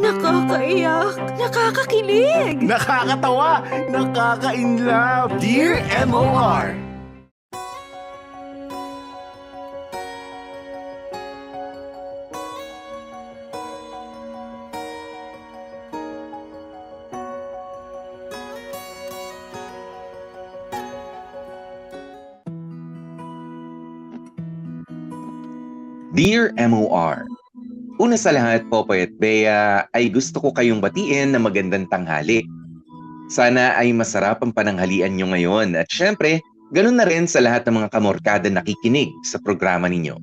Nakakaiyak, nakakakilig. Nakakatawa, nakaka-inlove. Dear MOR. Dear MOR, una sa lahat, Popoy at Bea, ay gusto ko kayong batiin na magandang tanghali. Sana ay masarap ang pananghalian nyo ngayon at syempre, ganun na rin sa lahat ng mga kamorkada nakikinig sa programa ninyo.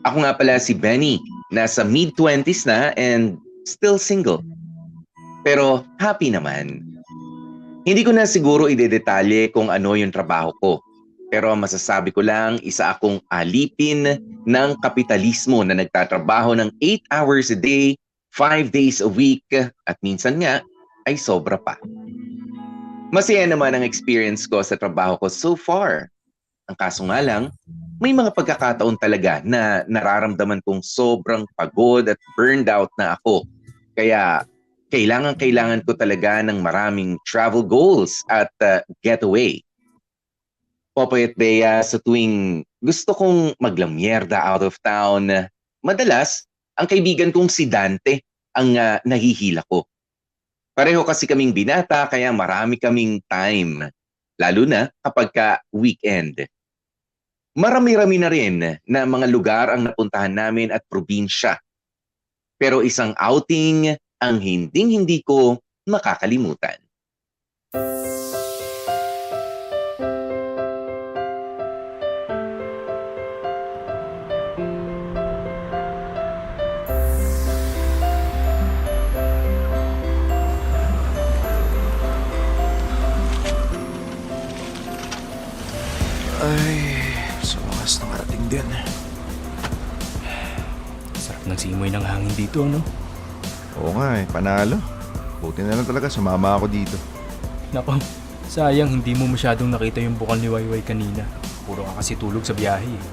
Ako nga pala si Benny, nasa mid-20s na and still single. Pero happy naman. Hindi ko na siguro idedetalye kung ano yung trabaho ko. Pero masasabi ko lang, isa akong alipin ng kapitalismo na nagtatrabaho ng 8 hours a day, 5 days a week, at minsan nga ay sobra pa. Masaya naman ang experience ko sa trabaho ko so far. Ang kaso nga lang, may mga pagkakataon talaga na nararamdaman kong sobrang pagod at burned out na ako. Kaya kailangan ko talaga ng maraming travel goals at getaway. Popoy at Bea, sa tuwing gusto kong maglamyerda out of town, madalas, ang kaibigan kong si Dante ang nahihila ko. Pareho kasi kaming binata kaya marami kaming time, lalo na kapag weekend. Marami-rami na rin na mga lugar ang napuntahan namin at probinsya. Pero isang outing ang hinding-hindi ko makakalimutan. Ay, sa wakas nakarating din. Sarap ng simoy ng hangin dito, no? Oo nga panalo. Buti na lang talaga sumama ako dito. Nako, sayang hindi mo masyadong nakita yung bukal ni Wayway kanina. Puro ka kasi tulog sa biyahe eh.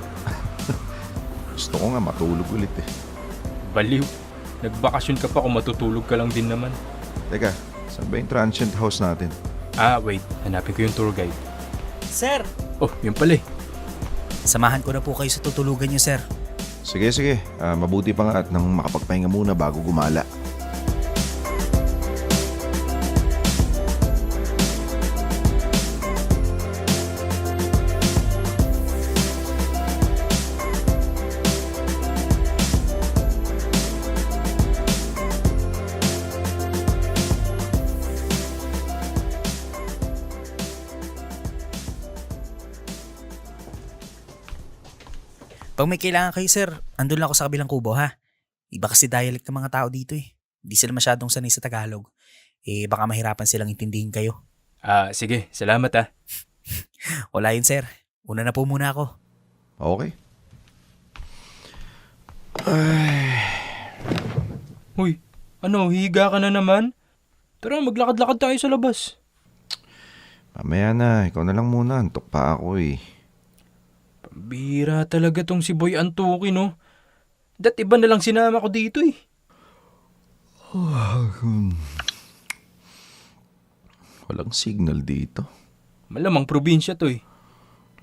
Gusto ko nga matulog ulit eh. Baliw, nagbakasyon ka pa kung matutulog ka lang din naman. Teka, saan ba yung transient house natin? Wait, hanapin ko yung tour guide. Sir, Oh, yun pala eh. samahan ko na po kayo sa tutulugan niyo, sir. Sige. Mabuti pa nga at nang makapagpahinga muna bago gumala. Pag may kailangan kayo, sir, andun lang ako sa kabilang kubo, ha? Iba kasi dialect ng mga tao dito eh. Hindi sila masyadong sanay sa Tagalog. Baka mahirapan silang intindihin kayo. Sige, salamat ah. Wala yun, sir. Una na po muna ako. Okay. Uy, ano, hihiga ka na naman? Tara, maglakad-lakad tayo sa labas. Mamaya na, ikaw na lang muna. Antok pa ako eh. Bira talaga tong si Boy Antuki, no? Iba na lang sinama ko dito eh. Walang signal dito. Malamang probinsya to eh.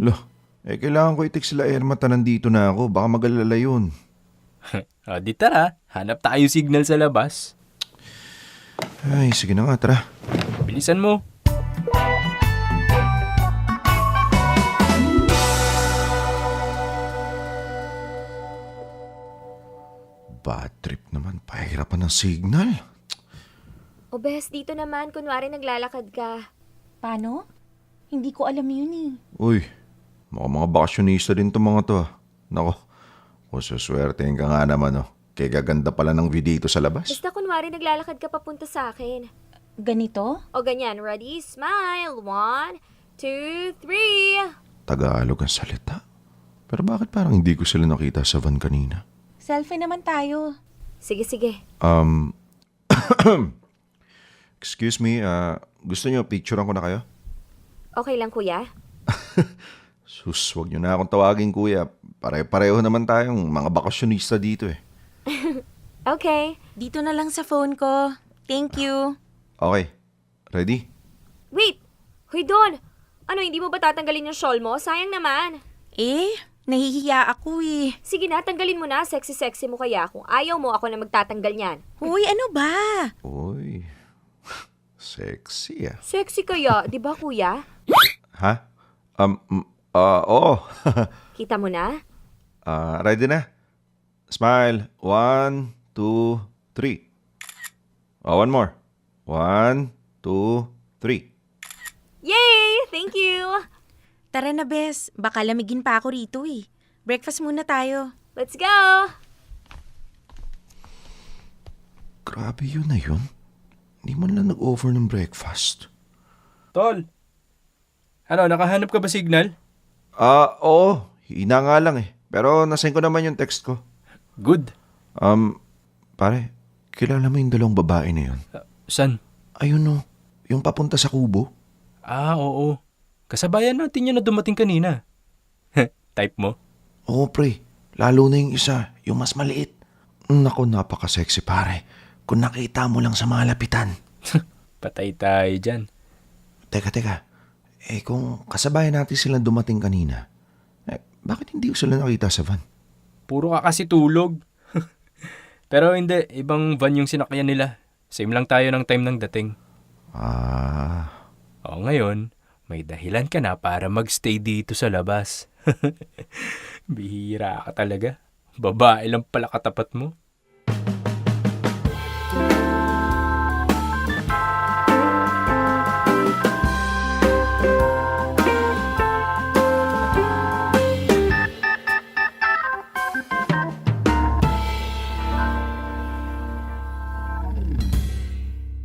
Loh, kailangan ko i-text sila Ermata nandito na ako. Baka mag-alala yun. Di tara, hanap tayo signal sa labas. Ay, sige na nga, tara. Bilisan mo. Bad trip naman. Pahirapan ng signal. O Bes, dito naman, kunwari naglalakad ka. Paano? Hindi ko alam yun eh. Uy, mga bakasyonista din to mga to. Nako, kung suswertein ka nga naman Kaya gaganda pala ng view dito sa labas. Basta kunwari naglalakad ka papunta sa akin. Ganito? O ganyan, ready, smile. 1, 2, 3. Tagalog ang salita. Pero bakit parang hindi ko sila nakita sa van kanina? Selfie naman tayo. Sige. Excuse me, gusto niyo picturean ko na kayo? Okay lang, kuya? Sus, wag niyo na akong tawagin kuya. Pare-pareho naman tayong mga bakasyonista dito eh. Okay. Dito na lang sa phone ko. Thank you. Okay. Ready? Wait! Hoy, Don! Ano, hindi mo ba tatanggalin yung shawl mo? Sayang naman. Nahihiya ako eh. Sige na, tanggalin mo na. Sexy-sexy mo kaya. Kung ayaw mo, ako na magtatanggal niyan. Uy, ano ba? Uy. Sexy ah. Sexy kaya, di ba kuya? Ha? Oo. Kita mo na? Ready na? Smile. 1, 2, 3. One more. 1, 2, 3. Yay! Thank you! Tara na, Bes. Baka lamigin pa ako rito eh. Breakfast muna tayo. Let's go! Grabe yun na yun. Hindi man lang nag-offer ng breakfast. Tol! Ano, nakahanap ka ba signal? Oo. Hina nga lang eh. Pero nasend ko naman yung text ko. Good. Pare, kilala mo yung dalawang babae na yun? San? Ayun o, yung papunta sa kubo. Oo. Kasabayan natin yun na dumating kanina. Type mo? Oo pre, lalo na yung isa, yung mas maliit. Naku, napaka-sexy pare. Kung nakita mo lang sa mga lapitan. Patay tayo dyan. Teka. Kung kasabayan natin silang dumating kanina, bakit hindi ko sila nakita sa van? Puro ka kasi tulog. Pero hindi, ibang van yung sinakyan nila. Same lang tayo ng time ng dating. O ngayon, may dahilan ka na para magstay dito sa labas. Bihira ka talaga. Babae lang pala katapat mo.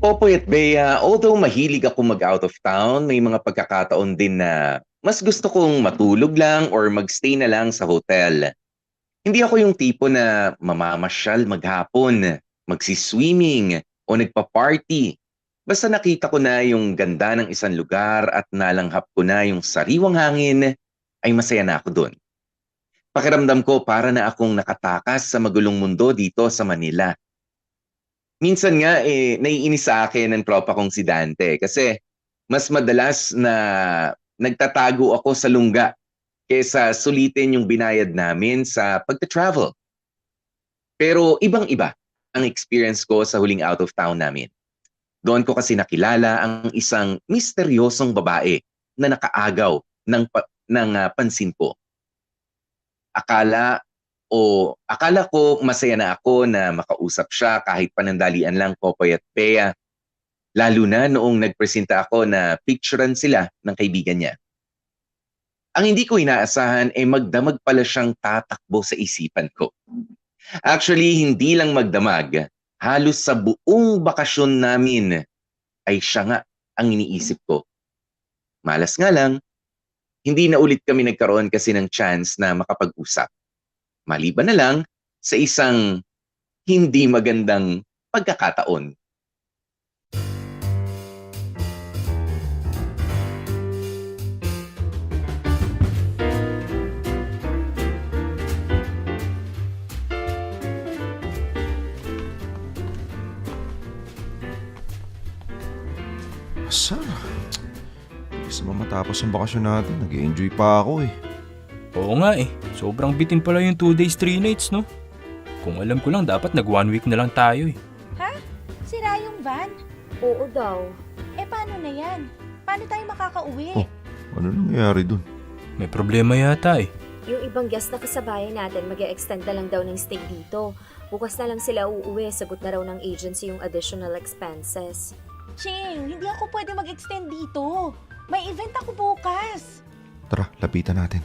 Popoy at Bea, although mahilig ako mag-out of town, may mga pagkakataon din na mas gusto kong matulog lang or magstay na lang sa hotel. Hindi ako yung tipo na mamamasyal maghapon, magsiswimming o nagpa-party. Basta nakita ko na yung ganda ng isang lugar at nalanghap ko na yung sariwang hangin, ay masaya na ako doon. Pakiramdam ko para na akong nakatakas sa magulong mundo dito sa Manila. Minsan nga naiinis sa akin ng tropa kong si Dante kasi mas madalas na nagtatago ako sa lungga kesa sulitin yung binayad namin sa pagta-travel. Pero ibang-iba ang experience ko sa huling out of town namin. Doon ko kasi nakilala ang isang misteryosong babae na nakaagaw ng pansin ko. Akala ko masaya na ako na makausap siya kahit panandalian lang, Popoy at Bea. Lalo na noong nagpresenta ako na picturean sila ng kaibigan niya. Ang hindi ko inaasahan ay magdamag pala siyang tatakbo sa isipan ko. Actually, hindi lang magdamag. Halos sa buong bakasyon namin ay siya nga ang iniisip ko. Malas nga lang, hindi na ulit kami nagkaroon kasi ng chance na makapag-usap. Maliban na lang sa isang hindi magandang pagkakataon. Asa? Gusto mo matapos ang bakasyon natin. Nag-enjoy pa ako eh. Oo nga eh. Sobrang bitin pala yung 2 days, 3 nights, no? Kung alam ko lang, dapat nag 1 week na lang tayo eh. Sira yung van. Oo daw. Paano na yan? Paano tayo makakauwi? Oh. Ano nangyayari dun? May problema yata eh. Yung ibang guest na kasabayan natin mag-e-extend na lang daw ng stay dito. Bukas na lang sila uuwi. Sagot na raw ng agency yung additional expenses. Ching, hindi ako pwede mag-extend dito. May event ako bukas. Tara, lapitan natin.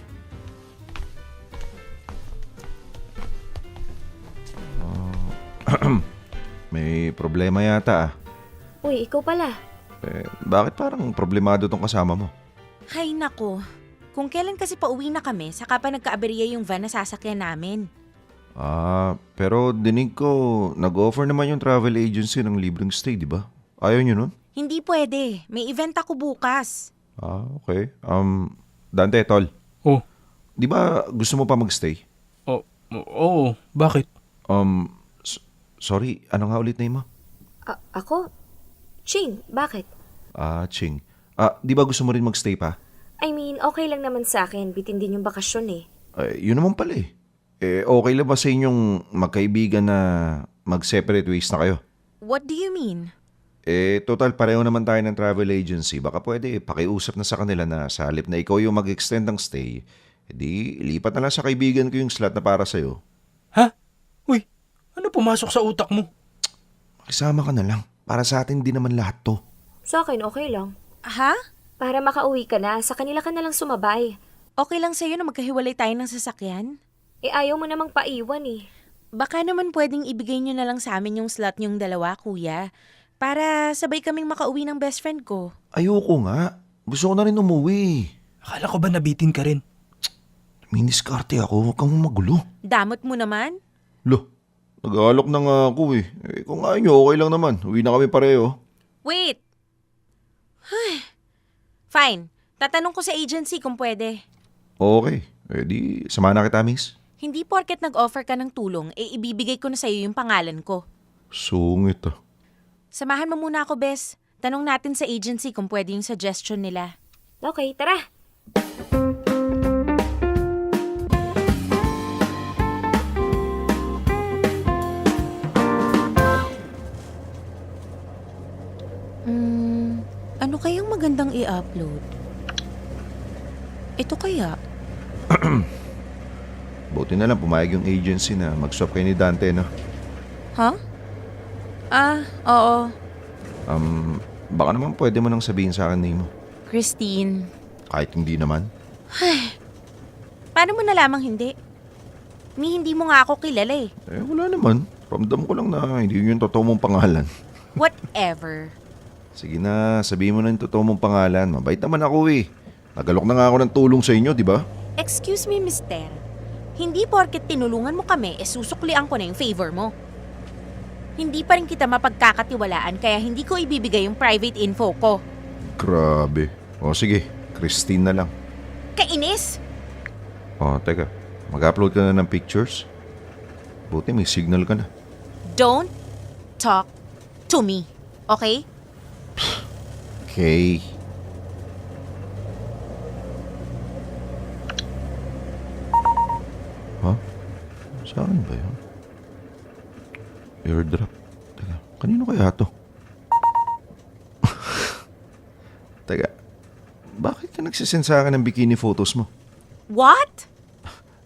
May problema yata ah. Uy, ikaw pala. Bakit parang problemado tong kasama mo? Hay nako. Kung kailan kasi pauwi na kami, saka pa nagka-aberya yung van na sasakyan namin. Pero dinig ko, nag-offer naman yung travel agency ng libreng stay, di ba? Ayaw nyo nun? Hindi pwede. May event ako bukas. Okay. Dante, tol. Oh. Di ba gusto mo pa magstay? Oo, bakit? Sorry, ano nga ulit name mo? Ako? Ching, bakit? Ching. Di ba gusto mo rin magstay pa? I mean, okay lang naman sa akin. Bitin din yung bakasyon eh. Yun naman pala eh. Okay lang ba sa inyong magkaibigan na mag-separate ways na kayo? What do you mean? Total, pareho naman tayo ng travel agency. Baka pwede, pakiusap na sa kanila na sa halip na ikaw yung mag-extend ng stay, edi lipat na lang sa kaibigan ko yung slot na para sa'yo. Ha? Uy, ano pumasok sa utak mo? Makisama ka na lang. Para sa atin din naman lahat to. Sa akin, okay lang. Ha? Para makauwi ka na, sa kanila ka na lang sumabay. Okay lang sa'yo na magkahiwalay tayo ng sasakyan? Ayaw mo namang paiwan eh. Baka naman pwedeng ibigay nyo na lang sa amin yung slot nyong dalawa, kuya. Para sabay kaming makauwi ng best friend ko. Ayoko nga. Gusto ko na rin umuwi. Akala ko ba nabitin ka rin? Miniskarte ako. Huwag kang magulo. Damot mo naman? Lo, nag-aalok na nga ako eh. Kung ayaw nyo, okay lang naman. Uwi na kami pareho. Wait! Fine. Tatanong ko sa agency kung pwede. Okay. Di, samahan na kita, miss. Hindi porket nag-offer ka ng tulong, ibibigay ko na sa'yo yung pangalan ko. Sungit ah. Samahan mo muna ako, Bes. Tanong natin sa agency kung pwede yung suggestion nila. Okay, tara. Ano kayang magandang i-upload? Ito kaya? Buti na lang pumayag yung agency na mag-swap kayo ni Dante, no? Ha? Oo. Baka naman pwede mo nang sabihin sa akin, Nemo. Christine. Kahit hindi naman. Paano mo nalamang hindi? Hindi mo nga ako kilala eh. Wala naman. Ramdam ko lang na hindi yun yung totoo mong pangalan. Whatever. Sige na, sabihin mo na yung totoo mong pangalan. Mabait naman ako eh. Nagalok na nga ako ng tulong sa inyo, di ba? Excuse me, mister. Hindi porket tinulungan mo kami, susuklian ko na yung favor mo. Hindi pa rin kita mapagkakatiwalaan kaya hindi ko ibibigay yung private info ko. Grabe. O sige, Christine na lang. Kainis! Teka. Mag-upload ka na ng pictures? Buti may signal ka na. Don't talk to me, okay? Okay. Ha? Sa akin ba yun? Airdrop. Teka, kanino kaya to? Teka, bakit ka nagsisend sa akin ng bikini photos mo? What?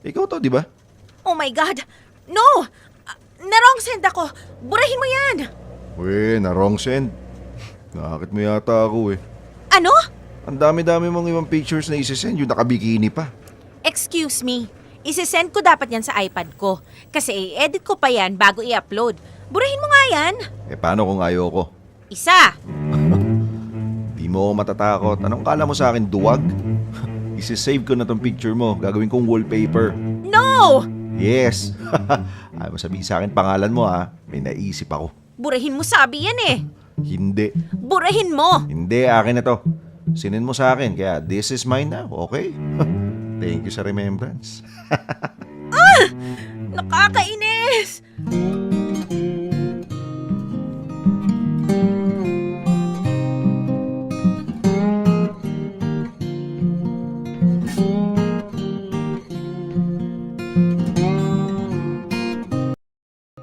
Ikaw to, di ba? Oh my God! No! Na-wrong send ako! Burahin mo yan! Na wrong send. Nakakit mo yata ako eh. Ano? Ang dami-dami mong ibang pictures na isisend, yung nakabikini pa. Excuse me. Isisend ko dapat yan sa iPad ko. Kasi i-edit ko pa yan bago i-upload. Burahin mo nga yan! Paano kung ayaw ko? Isa! Di mo ako matatakot. Anong kala mo sa akin, duwag? Isisave ko na tong picture mo. Gagawin kong wallpaper. No! Yes! Ayaw mo sabihin sa akin pangalan mo ha. May naisip ako. Burahin mo sabi yan eh. Hindi. Burahin mo! Hindi, akin na to. Sinin mo sa akin, kaya this is mine now, okay? Thank you sa remembrance. Nakakainis!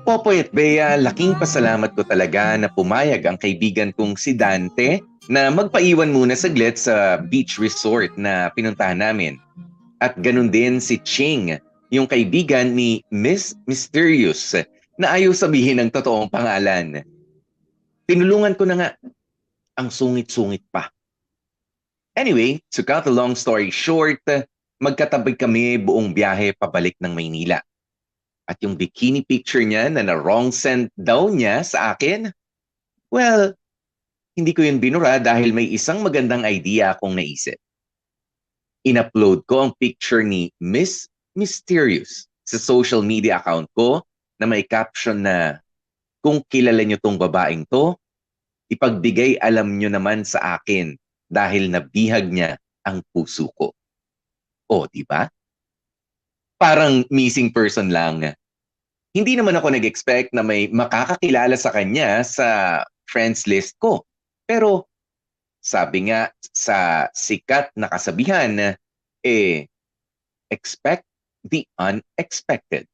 Popoy at Bea, laking pasalamat ko talaga na pumayag ang kaibigan kong si Dante na magpaiwan muna saglit sa beach resort na pinuntahan namin. At ganun din si Ching, yung kaibigan ni Miss Mysterious na ayaw sabihin ang totoong pangalan. Tinulungan ko na nga, ang sungit-sungit pa. Anyway, to cut a long story short, magkatabi kami buong biyahe pabalik ng Maynila. At yung bikini picture niya na na-wrong send daw niya sa akin, well, hindi ko yun binura dahil may isang magandang idea akong naisip. In-upload ko ang picture ni Miss Mysterious sa social media account ko na may caption na, kung kilala niyo tong babaeng to, ipagbigay alam niyo naman sa akin dahil nabihag niya ang puso ko. O, di ba? Parang missing person lang. Hindi naman ako nag-expect na may makakakilala sa kanya sa friends list ko. Pero sabi nga sa sikat na kasabihan, expect the unexpected.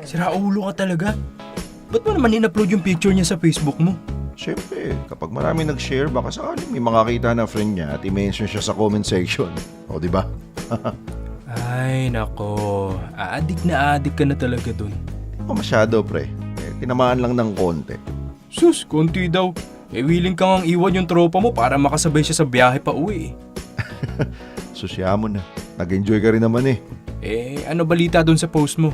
Sira ulo ka talaga. Ba't mo naman in-upload yung picture niya sa Facebook mo? Siyempre, kapag marami nag-share, baka sakaling may makakita na friend niya at i-mention siya sa comment section. O, di ba? Ay, nako. Adik ka na talaga dun. O, masyado, pre. Tinamaan lang ng konti. Sus, konti daw. Willing ka ngang iwan yung tropa mo para makasabay siya sa biyahe pa uwi. Susya mo na. Nag-enjoy ka rin naman eh. Ano balita dun sa post mo?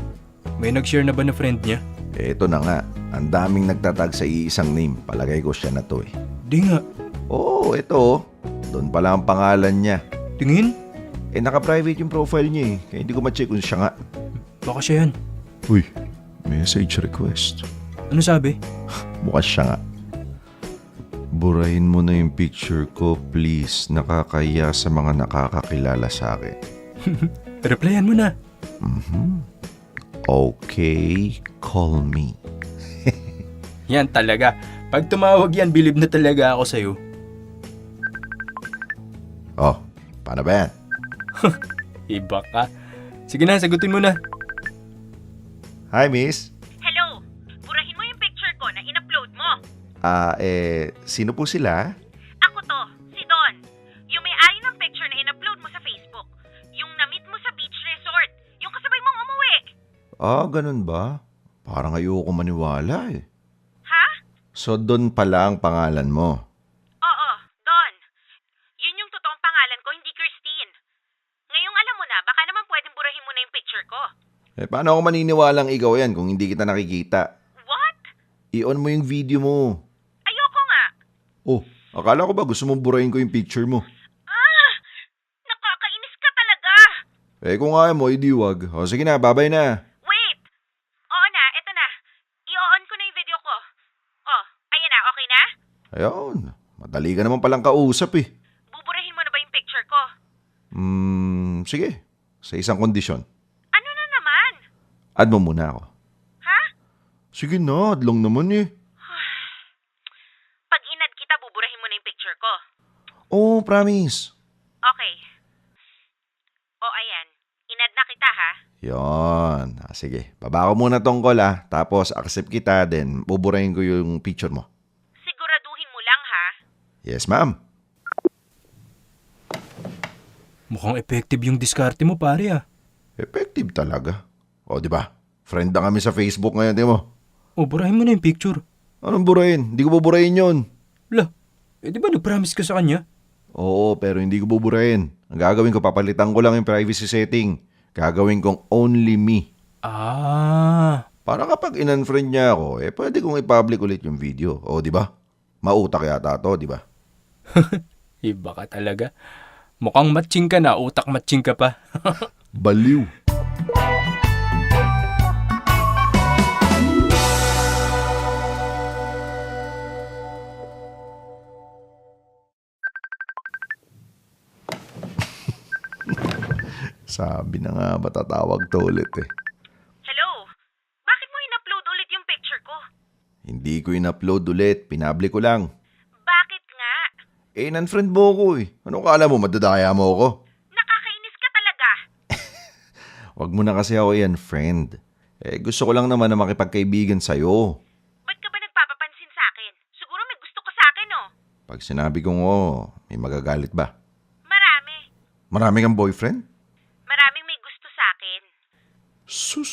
May nag-share na ba na friend niya? Eto na nga. Ang daming nagtatag sa iisang name. Palagay ko siya na to eh. Di nga. Oo, eto. Doon pala ang pangalan niya. Tingin? Naka-private yung profile niya eh. Kaya hindi ko ma-check kung siya nga. Baka siya yan. Uy, message request. Ano sabi? Mukha siya nga. Burahin mo na yung picture ko, please. Nakakaya sa mga nakakakilala sa akin. Replyan mo na. Okay, call me. Yan talaga. Pag tumawag yan, bilib na talaga ako sa'yo. Oh, paano ba yan? Iba ka. Sige na, sagutin mo na. Hi, miss. Hello! Burahin mo yung picture ko na in-upload mo. Sino po sila? Ako to, si Don. Yung may-ari ng picture na in-upload mo sa Facebook. Yung na-meet mo sa beach resort. Yung kasabay mong umuwi. Ganun ba? Parang ayoko maniwala eh. Ha? So, Don pala ang pangalan mo. Oo, Don. Yun yung totoong pangalan ko, hindi Christine. Ngayong alam mo na, baka naman pwedeng burahin mo na yung picture ko. Paano ako maniniwalang ikaw yan kung hindi kita nakikita? What? I-on mo yung video mo. Ayoko nga. Oh, akala ko ba gusto mong burahin ko yung picture mo? Nakakainis ka talaga. Kung ayaw mo, hindi wag. O, sige na, babay na. Wait. Oo na, eto na. I-on ko na yung video ko. Oh, ayan na, okay na? Ayun, madali ka naman palang kausap eh. Buburahin mo na ba yung picture ko? Sige. Sa isang kondisyon. Ano na naman? Add mo muna ako. Ha? Sige na, add lang naman eh. Pag inad kita, buburahin mo na yung picture ko. Oh, promise. Okay. O ayan, inad na kita ha? Yon. Sige, baba ko muna tong call tapos accept kita, then buburahin ko yung picture mo. Siguraduhin mo lang ha? Yes, ma'am. Mukhang effective yung diskarte mo, pare ah. Effective talaga. O, di ba? Friend na kami sa Facebook ngayon, di mo? Burahin mo na yung picture. Anong burahin? Hindi ko buburahin yun. Lah, di ba nag-promise ka sa kanya? Oo, pero hindi ko buburahin. Ang gagawin ko, papalitan ko lang yung privacy setting. Gagawin kong only me. Para kapag in-unfriend niya ako, pwede kong i-public ulit yung video. O, di ba? Mautak yata to, di ba? Iba ka talaga. Mukhang matching ka na, utak matching ka pa. Baliw. Sabi na nga ba tatawag to ulit eh. Hello? Bakit mo in-upload ulit yung picture ko? Hindi ko in-upload ulit, pinablik ko lang. Bakit nga? In-unfriend mo ko eh. Anong kala mo, madadaya mo ako? Nakakainis ka talaga. Wag mo na kasi ako yan, friend. Gusto ko lang naman na makipagkaibigan sa'yo. Ba't ka ba nagpapapansin sa akin? Siguro may gusto ka sa akin, oh. Pag sinabi kong oo, may magagalit ba? Marami. Marami kang boyfriend? Maraming may gusto sa akin. Sus,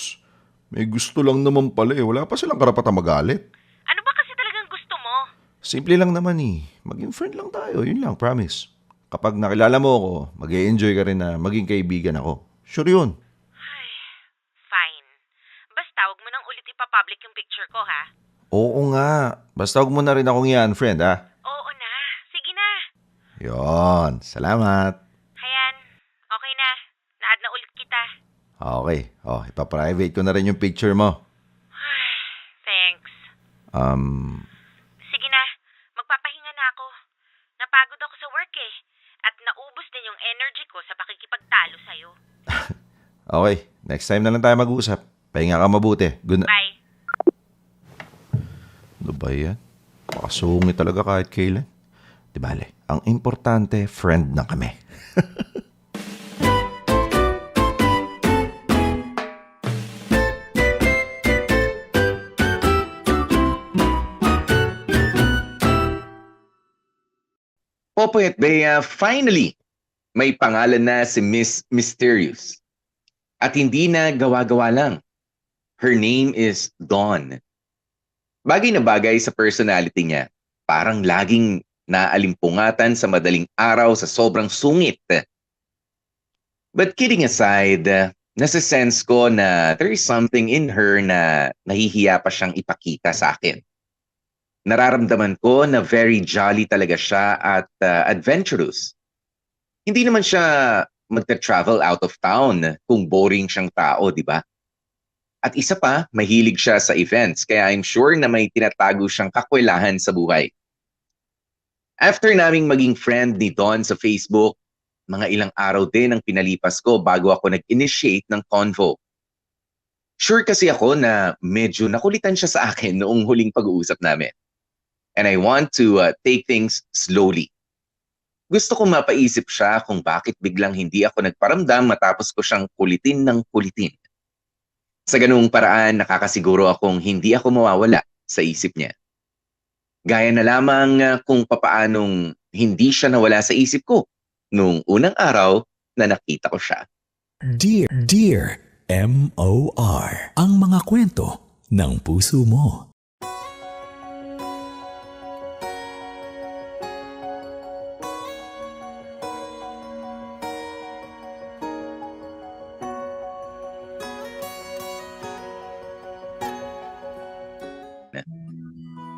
may gusto lang naman pala eh. Wala pa silang karapatang magalit. Ano ba kasi talagang gusto mo? Simple lang naman eh. Maging friend lang tayo, yun lang, promise. Kapag nakilala mo ako, mag-e-enjoy ka rin na maging kaibigan ako. Sure yun. Fine. Basta huwag mo nang ulit ipapublic yung picture ko, ha? Oo nga. Basta huwag mo na rin akong i-unfriend, ha? Oo na. Sige na. Yon, salamat. Hayan. Okay na. Na-add na ulit kita. Okay. Ipaprivate ko na rin yung picture mo. Thanks. Sige na, magpapahinga na ako. Napagod ako sa work eh. At naubos din yung energy ko sa pakikipagtalo sa'yo. Okay, next time na lang tayo mag-usap. Pahinga ka mabuti. Good Bye. Ano ba yan? Pakasungit talaga kahit kailan. Di bale, ang importante, friend na kami. Popoy at Bea, finally, may pangalan na si Miss Mysterious. At hindi na gawa-gawa lang. Her name is Dawn. Bagay na bagay sa personality niya. Parang laging naalimpungatan sa madaling araw sa sobrang sungit. But kidding aside, nasa-sense ko na there is something in her na nahihiya pa siyang ipakita sa akin. Nararamdaman ko na very jolly talaga siya at adventurous. Hindi naman siya magta-travel out of town kung boring siyang tao, di ba? At isa pa, mahilig siya sa events, kaya I'm sure na may tinatago siyang kakwelahan sa buhay. After naming maging friend ni Dawn sa Facebook, mga ilang araw din ang pinalipas ko bago ako nag-initiate ng convo. Sure kasi ako na medyo nakulitan siya sa akin noong huling pag-uusap namin. And I want to take things slowly. Gusto ko mapaisip siya kung bakit biglang hindi ako nagparamdam matapos ko siyang kulitin ng kulitin. Sa ganoong paraan, nakakasiguro akong hindi ako mawawala sa isip niya. Gaya na lamang kung papaanong hindi siya nawala sa isip ko nung unang araw na nakita ko siya. Dear M.O.R. Ang mga kwento ng puso mo.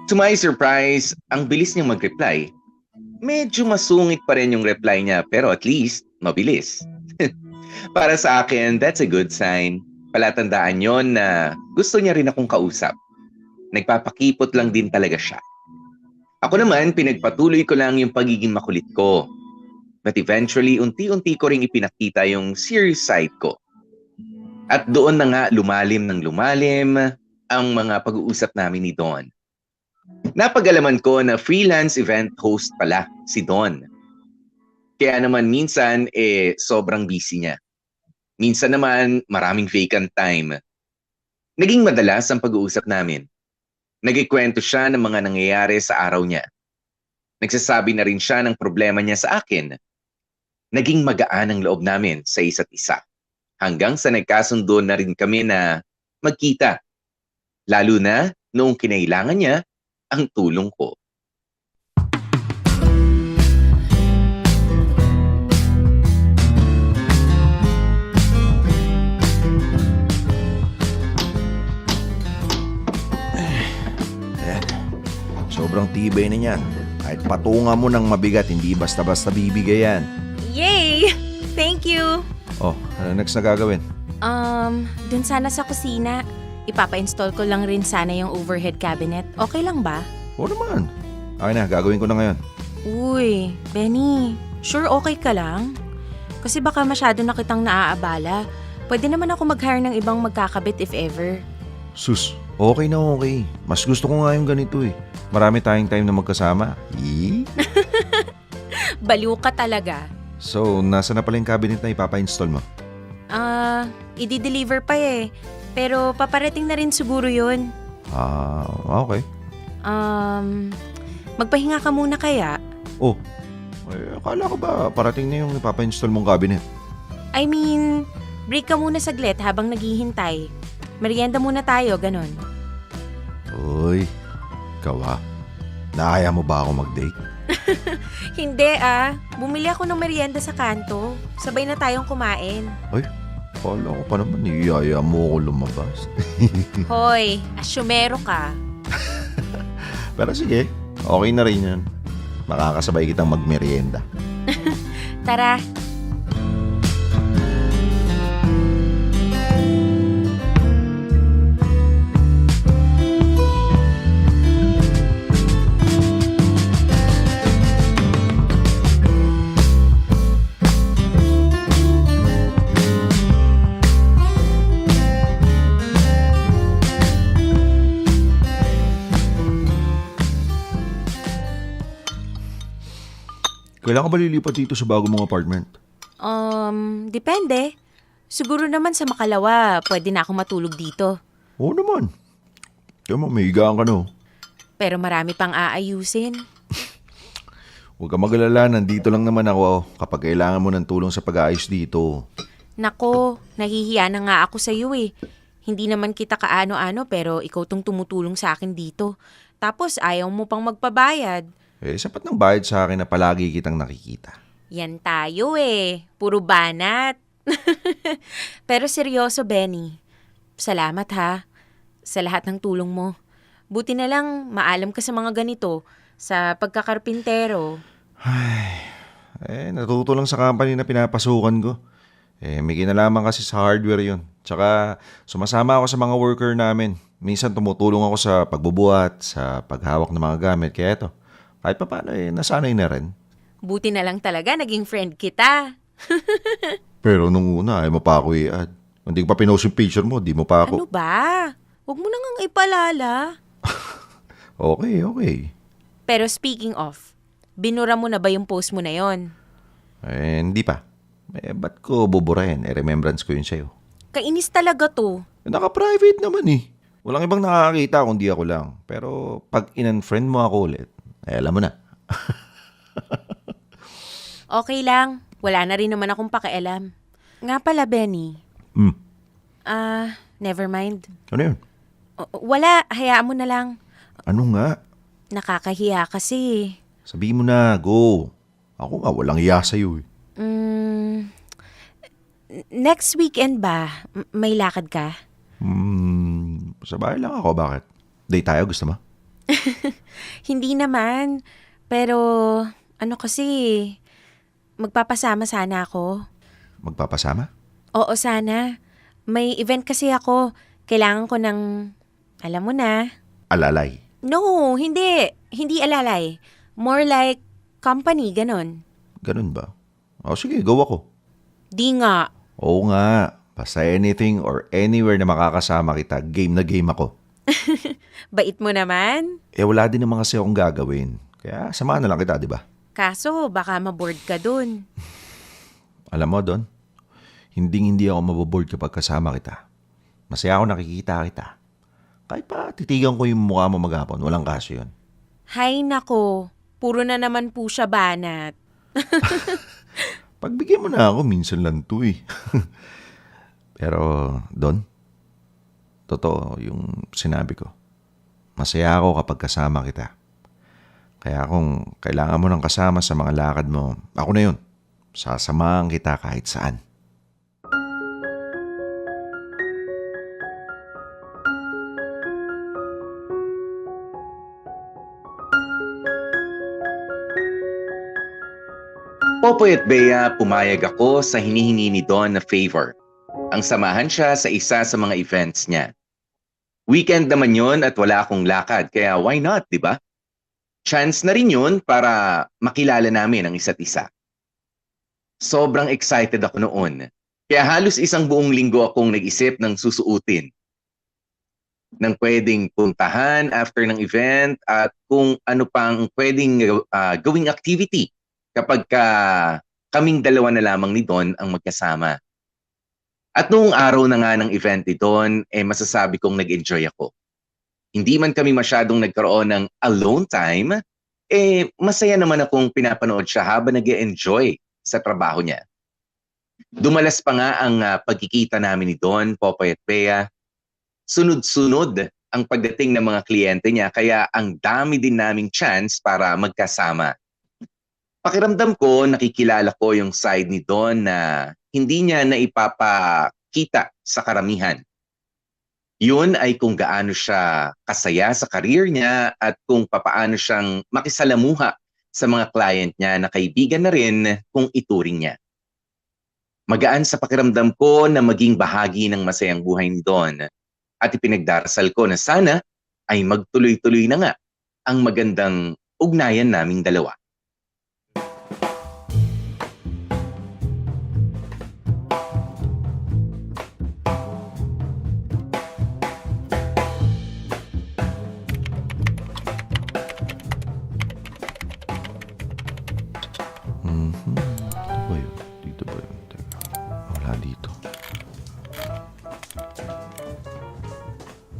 To my surprise, ang bilis niyang mag-reply. Medyo masungit pa rin yung reply niya pero at least mabilis. Para sa akin, that's a good sign. Palatandaan yon na gusto niya rin akong kausap. Nagpapakipot lang din talaga siya. Ako naman, pinagpatuloy ko lang yung pagiging makulit ko. But eventually, unti-unti ko ring ipinakita yung serious side ko. At doon na nga lumalim ng lumalim ang mga pag-uusap namin ni Dawn. Napag-alaman ko na freelance event host pala si Dawn. Kaya naman minsan sobrang busy niya. Minsan naman maraming vacant time. Naging madalas ang pag-uusap namin. Nagkikwento siya ng mga nangyayari sa araw niya. Nagsasabi na rin siya ng problema niya sa akin. Naging magaan ang loob namin sa isa't isa. Hanggang sa nagkasundo na rin kami na magkita. Lalo na noong kinailangan niya ang tulong ko. Sobrang tibay na niyan. Kahit patunga mo ng mabigat, hindi basta-basta bibigay yan. Yay! Thank you! Oh, ano next na gagawin? Dun sana sa kusina. Ipapa-install ko lang rin sana yung overhead cabinet. Okay lang ba? Oo naman. Okay na, gagawin ko na ngayon. Uy, Benny, sure okay ka lang? Kasi baka masyado na kitang naaabala. Pwede naman ako mag-hire ng ibang magkakabit if ever. Sus, okay na okay. Mas gusto ko nga yung ganito eh. Marami tayong time na magkasama. Baliw ka talaga. So, nasa na pala yung cabinet na ipapa-install mo? I-deliver pa eh. Pero paparating na rin siguro yun. Okay. Magpahinga ka muna kaya? Oh, akala ko ba parating na yung ipapa-install mong cabinet? I mean, break ka muna saglit habang naghihintay. Merienda muna tayo, ganon. Uy, ikaw ha? Naaya mo ba ako mag-date? Hindi bumili ako ng merienda sa kanto. Sabay na tayong kumain. Akala ko pa naman, iyaya mo ako lumabas. Hoy, asyumero ka. Pero sige, okay na rin yan. Makakasabay kitang magmerienda. Tara. Kailan ka ba lilipat dito sa bago mong apartment? Depende. Siguro naman sa Makalawa, pwede na ako matulog dito. Oo naman. Kaya mo, may higaan ka no. Pero marami pang aayusin. Huwag ka mag-alala, nandito lang naman ako kapag kailangan mo ng tulong sa pag-aayos dito. Nako, nahihiya na nga ako sa iyo eh. Hindi naman kita kaano-ano pero ikaw tong tumutulong sa akin dito. Tapos ayaw mo pang magpabayad. Sapat ng bayad sa akin na palagi kitang nakikita. Yan tayo eh. Puro banat. Pero seryoso, Benny. Salamat ha. Sa lahat ng tulong mo. Buti na lang maalam ka sa mga ganito. Sa pagkakarpintero. Natuto lang sa company na pinapasukan ko. May kinalaman kasi sa hardware yun. Tsaka sumasama ako sa mga worker namin. Minsan tumutulong ako sa pagbubuhat, sa paghawak ng mga gamit. Kaya eto, kahit pa paano nasanay na rin. Buti na lang talaga naging friend kita. Pero nung una mo pa ako i-add. Hindi ko pa pinost yung picture mo, di mo pa Ano ako. ba? Huwag mo na ngang ipalala. Okay. Pero speaking of, binura mo na ba yung post mo na yon? Hindi pa. Ba't ko buburahin? Remembrance ko yun sa'yo. Kainis talaga to. Naka-private naman eh. Walang ibang nakakakita kundi ako lang. Pero pag in-unfriend mo ako ulit, alam mo na. Okay lang. Wala na rin naman akong pakialam. Nga pala, Benny. Never mind. Ano yun? Wala, hayaan mo na lang. Ano nga? Nakakahiya kasi. Sabihin mo na, go. Ako nga, walang iya sa'yo eh. Next weekend ba? May lakad ka? Sa bahay lang ako, bakit? Date tayo, gusto mo? Hindi naman. Pero, ano kasi, magpapasama sana ako. Magpapasama? Oo, sana. May event kasi ako. Kailangan ko ng, alam mo na. Alalay. No, hindi. Hindi alalay. More like company, ganon. Ganun ba? Sige, go ako. Di nga. Oo nga. Basta anything or anywhere na makakasama kita, game na game ako. Bait mo naman. Wala din naman kasi akong gagawin. Kaya samahan na lang kita, di ba? Kaso, baka maboard ka dun. Alam mo, Don, hindi ako maboboard kapag kasama kita. Masaya ako nakikita kita. Kahit pa titigan ko yung mukha mo maghapon, walang kaso yun. Hay nako, puro na naman po siya banat. Pagbigyan mo na ako, minsan lang to eh. Pero, Don, totoo yung sinabi ko. Masaya ako kapag kasama kita. Kaya kung kailangan mo ng kasama sa mga lakad mo, ako na yun. Sasamahan kita kahit saan. Popoy at Bea, pumayag ako sa hinihingi ni Don na favor. Ang samahan siya sa isa sa mga events niya. Weekend naman yon at wala akong lakad, kaya why not, di ba? Chance na rin yun para makilala namin ang isa't isa. Sobrang excited ako noon. Kaya halos isang buong linggo akong nag-isip ng susuotin. Nang pwedeng puntahan after ng event at kung ano pang pwedeng gawing activity kapag kaming dalawa na lamang ni Don ang magkasama. At noong araw na nga ng event ni Don, masasabi kong nag-enjoy ako. Hindi man kami masyadong nagkaroon ng alone time, masaya naman akong pinapanood siya habang nag-enjoy sa trabaho niya. Dumalas pa nga ang pagkikita namin ni Don, Popoy at Bea. Sunod-sunod ang pagdating ng mga kliyente niya, kaya ang dami din naming chance para magkasama. Pakiramdam ko, nakikilala ko yung side ni Don na hindi niya naipapakita sa karamihan. Yun ay kung gaano siya kasaya sa career niya at kung papaano siyang makisalamuha sa mga client niya na kaibigan na rin kung ituring niya. Magaan sa pakiramdam ko na maging bahagi ng masayang buhay ni Don at ipinagdarasal ko na sana ay magtuloy-tuloy na nga ang magandang ugnayan naming dalawa.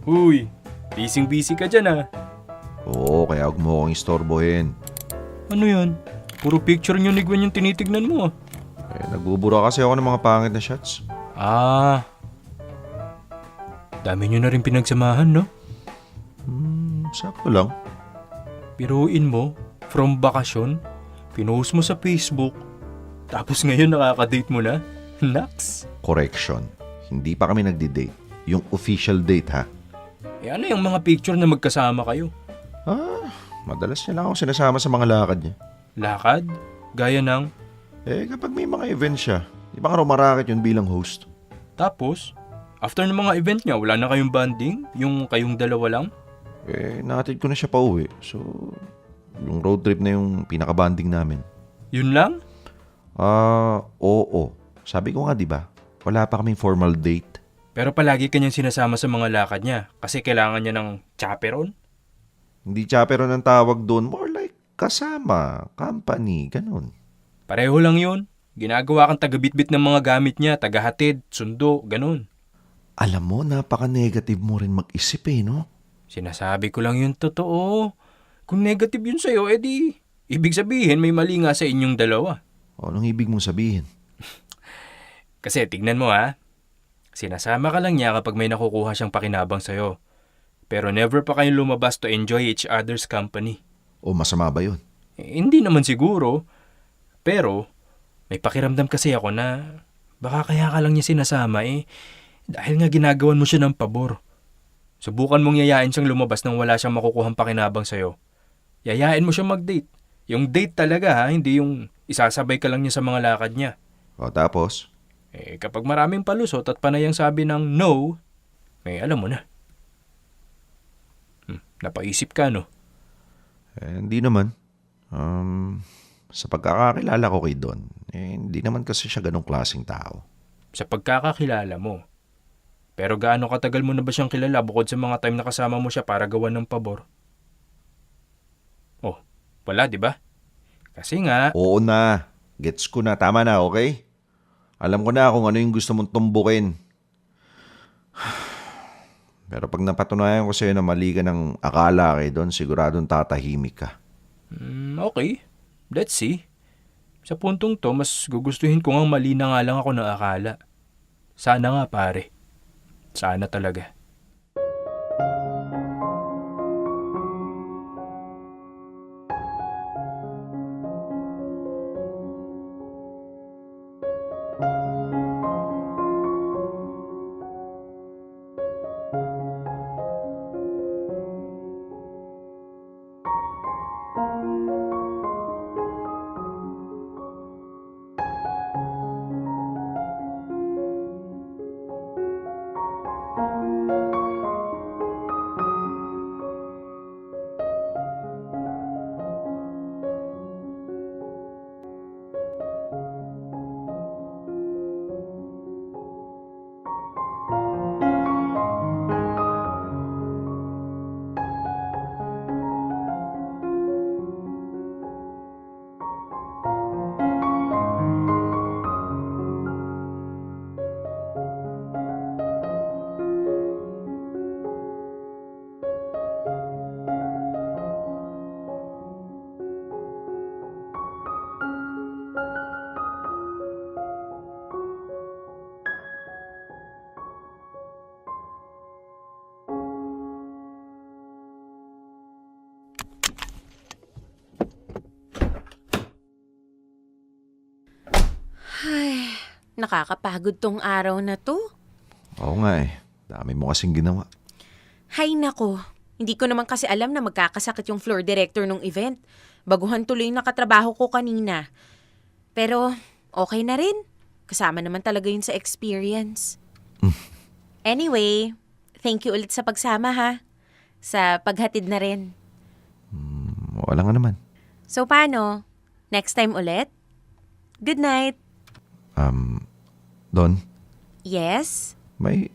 Uy, busy ka dyan ah. Oo, kaya huwag mo akong istorbohin. Ano yan? Puro picture niyo ni Gwen yung tinitignan mo ah. Nagbubura kasi ako ng mga pangit na shots. Ah. Dami niyo na rin pinagsamahan, no? Sakto lang. Biruin mo, from bakasyon, pinost mo sa Facebook, tapos ngayon nakaka-date mo na? Naks! Correction. Hindi pa kami nagdi-date. Yung official date ha. Eh ano yung mga picture na magkasama kayo? Madalas niya lang ako sinasama sa mga lakad niya. Lakad? Gaya ng... Kapag may mga event siya, di ba nga rumarakit yun bilang host? Tapos, after ng mga event niya, wala na kayong bonding? Yung kayong dalawa lang? Nahatid ko na siya pa uwi. So, yung road trip na yung pinaka-bonding namin. Yun lang? Oo. Sabi ko nga, di ba? Wala pa kaming formal date. Pero palagi kanyang sinasama sa mga lakad niya kasi kailangan niya ng chaperon? Hindi chaperon ang tawag doon. More like kasama, company, ganun. Pareho lang yun. Ginagawa kang taga-bitbit ng mga gamit niya, taga-hatid, sundo, ganun. Alam mo, napaka-negative mo rin mag-isip no? Sinasabi ko lang yung totoo. Kung negative yun sa'yo, edi ibig sabihin may mali nga sa inyong dalawa. Anong ibig mong sabihin? Kasi tignan mo ha, sinasama ka lang niya kapag may nakukuha siyang pakinabang sa'yo. Pero never pa kayong lumabas to enjoy each other's company. O masama ba yun? Hindi naman siguro. Pero may pakiramdam kasi ako na baka kaya ka lang niya sinasama dahil nga ginagawan mo siya ng pabor. Subukan mong yayain siyang lumabas nang wala siyang makukuhang pakinabang sa'yo. Yayain mo siyang mag-date. Yung date talaga ha, hindi yung isasabay ka lang niya sa mga lakad niya. O tapos? Kapag maraming palusot at panay ang sabi ng no, alam mo na. Napaisip ka, no? Hindi naman. Sa pagkakakilala ko kay Don, hindi naman kasi siya ganong klaseng tao. Sa pagkakakilala mo. Pero gaano katagal mo na ba siyang kilala bukod sa mga time na kasama mo siya para gawan ng pabor? Oh, wala, di ba? Kasi nga... Oo na. Gets ko na. Tama na, okay? Alam ko na kung ano yung gusto mong tumbukin. Pero pag napatunayan ko sa'yo na mali ka ng akala kay Don, siguradong tatahimik ka. Okay. Let's see. Sa puntong to, mas gugustuhin ko ngang mali na nga lang ako ng akala. Sana nga, pare. Sana talaga. Ay, nakakapagod tong araw na to. Oo nga Dami mo kasing ginawa. Hay nako, hindi ko naman kasi alam na magkakasakit yung floor director ng event. Baguhan tuloy yung nakatrabaho ko kanina. Pero okay na rin. Kasama naman talaga yun sa experience. Anyway, thank you ulit sa pagsama ha. Sa paghatid na rin. Wala nga naman. So paano? Next time ulit? Good night. Don, Yes? may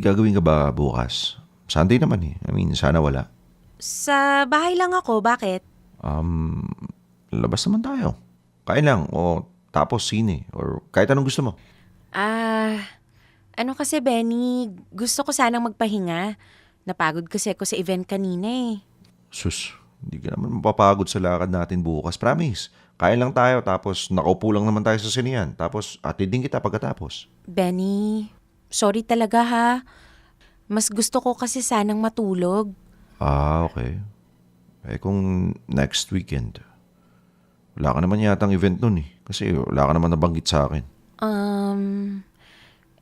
gagawin ka ba bukas? Sunday naman I mean, sana wala. Sa bahay lang ako, bakit? Labas naman tayo. Kain lang o tapos sine or kahit anong gusto mo. Ano kasi, Benny, gusto ko sanang magpahinga. Napagod kasi ako sa event kanina eh. Sus, hindi ka naman mapapagod sa lakad natin bukas. Promise. Kain lang tayo tapos nakaupo lang naman tayo sa sinihan. Tapos atidin kita pagkatapos. Benny, sorry talaga ha. Mas gusto ko kasi sanang matulog. Ah, okay. Eh kung next weekend, wala ka naman yatang event nun eh. Kasi wala ka naman nabanggit sa akin.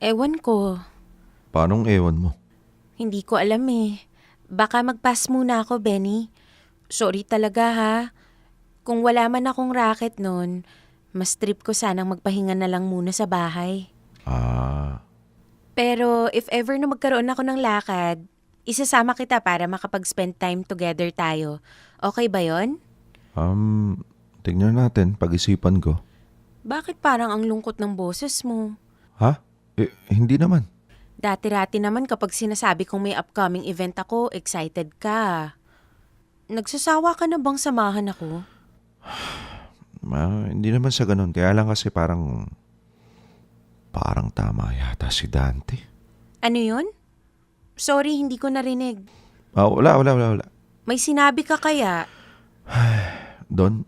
Ewan ko. Paanong ewan mo? Hindi ko alam eh. Baka mag-pass muna ako, Benny. Sorry talaga ha. Kung wala man akong racket nun, mas trip ko sanang magpahinga na lang muna sa bahay. Ah, Pero if ever na magkaroon ako ng lakad, isasama kita para makapag-spend time together tayo. Okay ba yon? tignan natin, pag-isipan ko. Bakit parang ang lungkot ng boses mo? Ha? Hindi naman. Dati-rati naman kapag sinasabi kong may upcoming event ako, excited ka. Nagsasawa ka na bang samahan ako? Hindi naman sa ganun. Kaya lang kasi parang tama yata si Dante. Ano yun? Sorry, hindi ko narinig. Wala. May sinabi ka kaya? Don,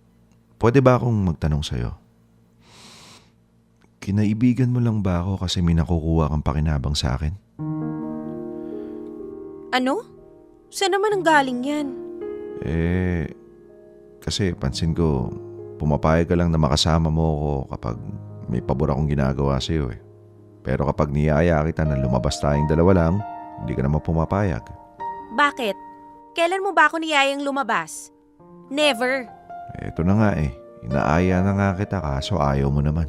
pwede ba akong magtanong sa'yo? Kinaibigan mo lang ba ako kasi may nakukuha kang pakinabang sa akin? Ano? Saan naman ang galing yan? Kasi pansin ko, pumapayag ka lang na makasama mo ako kapag may pabor akong ginagawa sa'yo eh. Pero kapag niyaya kita na lumabas tayong dalawa lang, hindi ka naman pumapayag. Bakit? Kailan mo ba ako niyayang lumabas? Never. Ito na nga eh. Inaaya na nga kita kaso ayaw mo naman.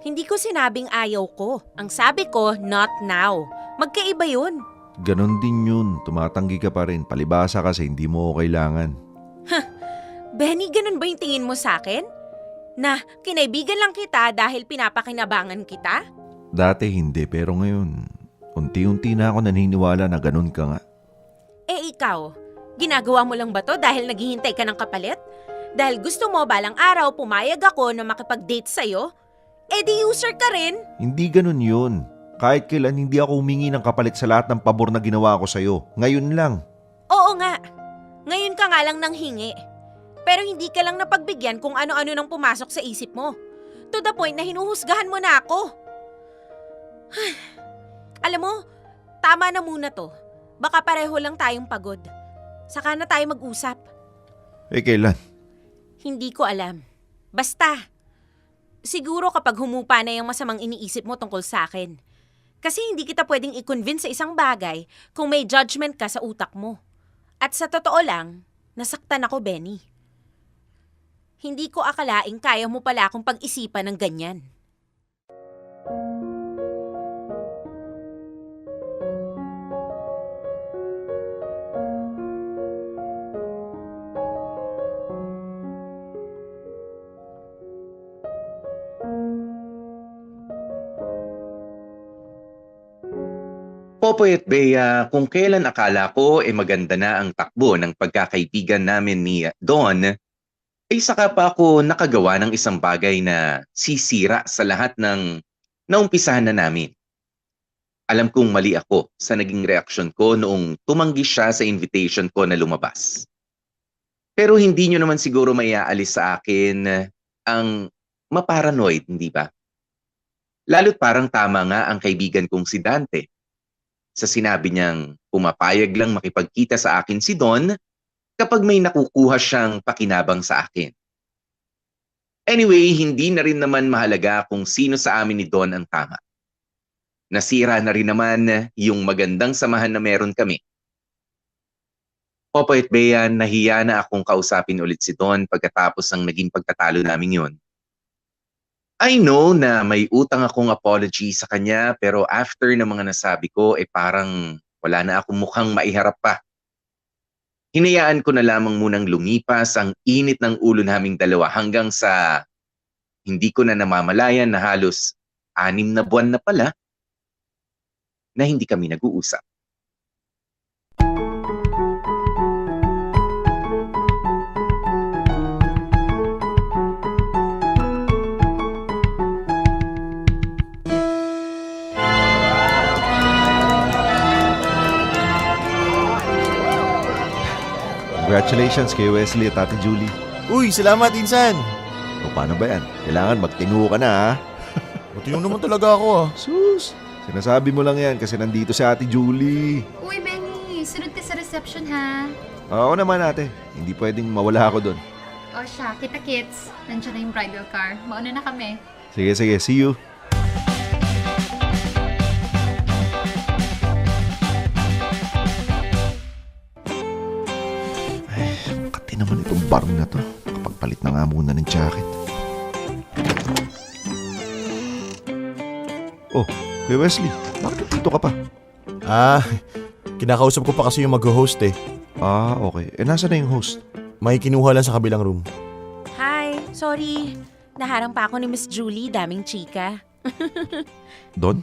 Hindi ko sinabing ayaw ko. Ang sabi ko, not now. Magkaiba yun. Ganon din yun. Tumatanggi ka pa rin. Palibasa kasi hindi mo ko kailangan. Benny, ganun ba yung tingin mo sa akin? Na kinaibigan lang kita dahil pinapakinabangan kita? Dati hindi, pero ngayon, unti-unti na ako naniniwala na ganon ka nga. Eh ikaw, ginagawa mo lang ba to dahil naghihintay ka ng kapalit? Dahil gusto mo balang araw pumayag ako na makipag-date sa'yo? Eh di user ka rin. Hindi ganon yun. Kahit kailan hindi ako humingi ng kapalit sa lahat ng pabor na ginawa ko sa'yo. Ngayon lang. Oo nga. Ngayon ka nga lang nang hingi. Pero hindi ka lang napagbigyan kung ano-ano nang pumasok sa isip mo. To the point na hinuhusgahan mo na ako. Alam mo, tama na muna to. Baka pareho lang tayong pagod. Saka na tayo mag-usap. Kailan? Hindi ko alam. Basta. Siguro kapag humupa na yung masamang iniisip mo tungkol sa akin. Kasi hindi kita pwedeng i-convince sa isang bagay kung may judgment ka sa utak mo. At sa totoo lang, nasaktan ako, Benny. Hindi ko akalaing kaya mo pala akong pag-isipan ng ganyan. Popoy at Bea, kung kailan akala ko maganda na ang takbo ng pagkakaibigan namin ni Don, ay saka pa ako nakagawa ng isang bagay na sisira sa lahat ng naumpisahan na namin. Alam kong mali ako sa naging reaksyon ko noong tumanggi siya sa invitation ko na lumabas. Pero hindi nyo naman siguro maiaalis sa akin ang maparanoid, hindi ba? Lalo't parang tama nga ang kaibigan kong si Dante sa sinabi niyang pumapayag lang makipagkita sa akin si Don kapag may nakukuha siyang pakinabang sa akin. Anyway, hindi na rin naman mahalaga kung sino sa amin ni Don ang tama. Nasira na rin naman yung magandang samahan na meron kami. Popoy at Bea, nahiya na akong kausapin ulit si Don pagkatapos ng naging pagtatalo namin yun. I know na may utang akong apology sa kanya pero after ng mga nasabi ko parang wala na akong mukhang maiharap pa. Hinayaan ko na lamang munang lumipas ang init ng ulo naming dalawa hanggang sa hindi ko na namamalayan na halos 6 na buwan na pala na hindi kami nag-uusap. Congratulations kay Wesley at Ate Julie. Uy, salamat, Insan! O paano ba yan? Kailangan magtingu ka na ha? Matiyong naman talaga ako ah. Sus! Sinasabi mo lang yan kasi nandito si Ate Julie. Uy, Benny, sunod ka sa reception ha. Oo naman ate, hindi pwedeng mawala ako doon. O siya, kita-kits. Nandiyan na yung bridal car. Mauna na kami. Sige, see you. Ay, kati naman itong barong na to. Kapagpalit na nga muna ng jacket. Oh, Kuya Wesley, bakit dito ka pa? Kinakausap ko pa kasi yung mag-host eh. Ah, okay. Nasa na yung host? May kinuha lang sa kabilang room. Hi, sorry. Naharang pa ako ni Miss Julie, daming chika. Don?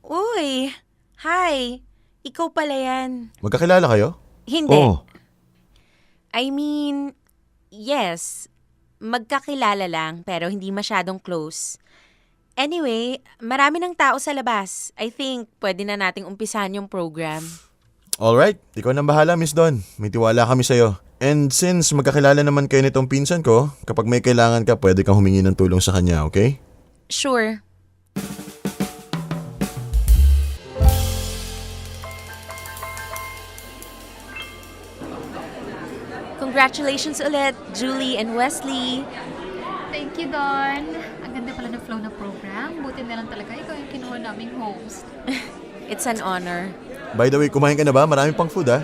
Uy, hi. Ikaw pala yan. Magkakilala kayo? Hindi. Oh, I mean, yes. Magkakilala lang, pero hindi masyadong close. Anyway, marami ng tao sa labas. I think pwede na nating umpisahan yung program. Alright, ikaw nang bahala, Miss Don. May tiwala kami sa'yo. And since magkakilala naman kayo nitong pinsan ko, kapag may kailangan ka, pwede kang humingi ng tulong sa kanya, okay? Sure. Congratulations ulit, Julie and Wesley. Thank you, Don. Ang ganda pala ng flow ng program. Buti na lang talaga ikaw yung kinuha naming host. It's an honor. By the way, kumain ka na ba? Marami pang food ah.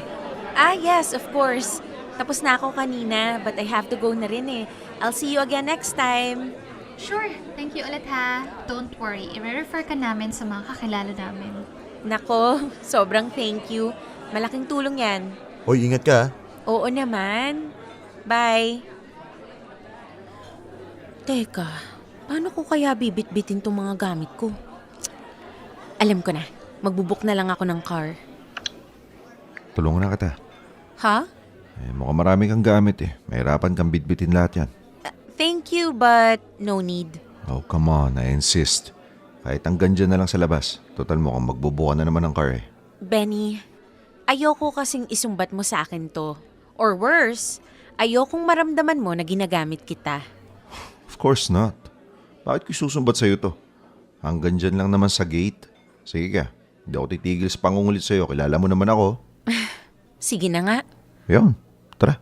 Ah, yes, of course. Tapos na ako kanina, but I have to go na rin eh. I'll see you again next time. Sure, thank you ulit ha. Don't worry, i-refer ka namin sa mga kakilala namin. Nako, sobrang thank you. Malaking tulong yan. Hoy, ingat ka ah. Oo naman. Bye. Teka, paano ko kaya bibit-bitin tong mga gamit ko? Alam ko na, magbubuk na lang ako ng car. tulungan na kita. Ha? Mukhang marami kang gamit eh. Mahirapan kang bitbitin lahat yan. Thank you, but no need. Oh, come on. I insist. Kahit hanggang dyan na lang sa labas. Total mukhang magbubuka na naman ng car eh. Benny, ayoko kasing isumbat mo sa akin to. Or worse, ayokong maramdaman mo na ginagamit kita. Of course not. Bakit ko susumbat sa'yo to? Hanggang dyan lang naman sa gate. Sige ka. Hindi ako titigil sa pangungulit sa'yo. Kilala mo naman ako. Sige na nga. Yun. Tara.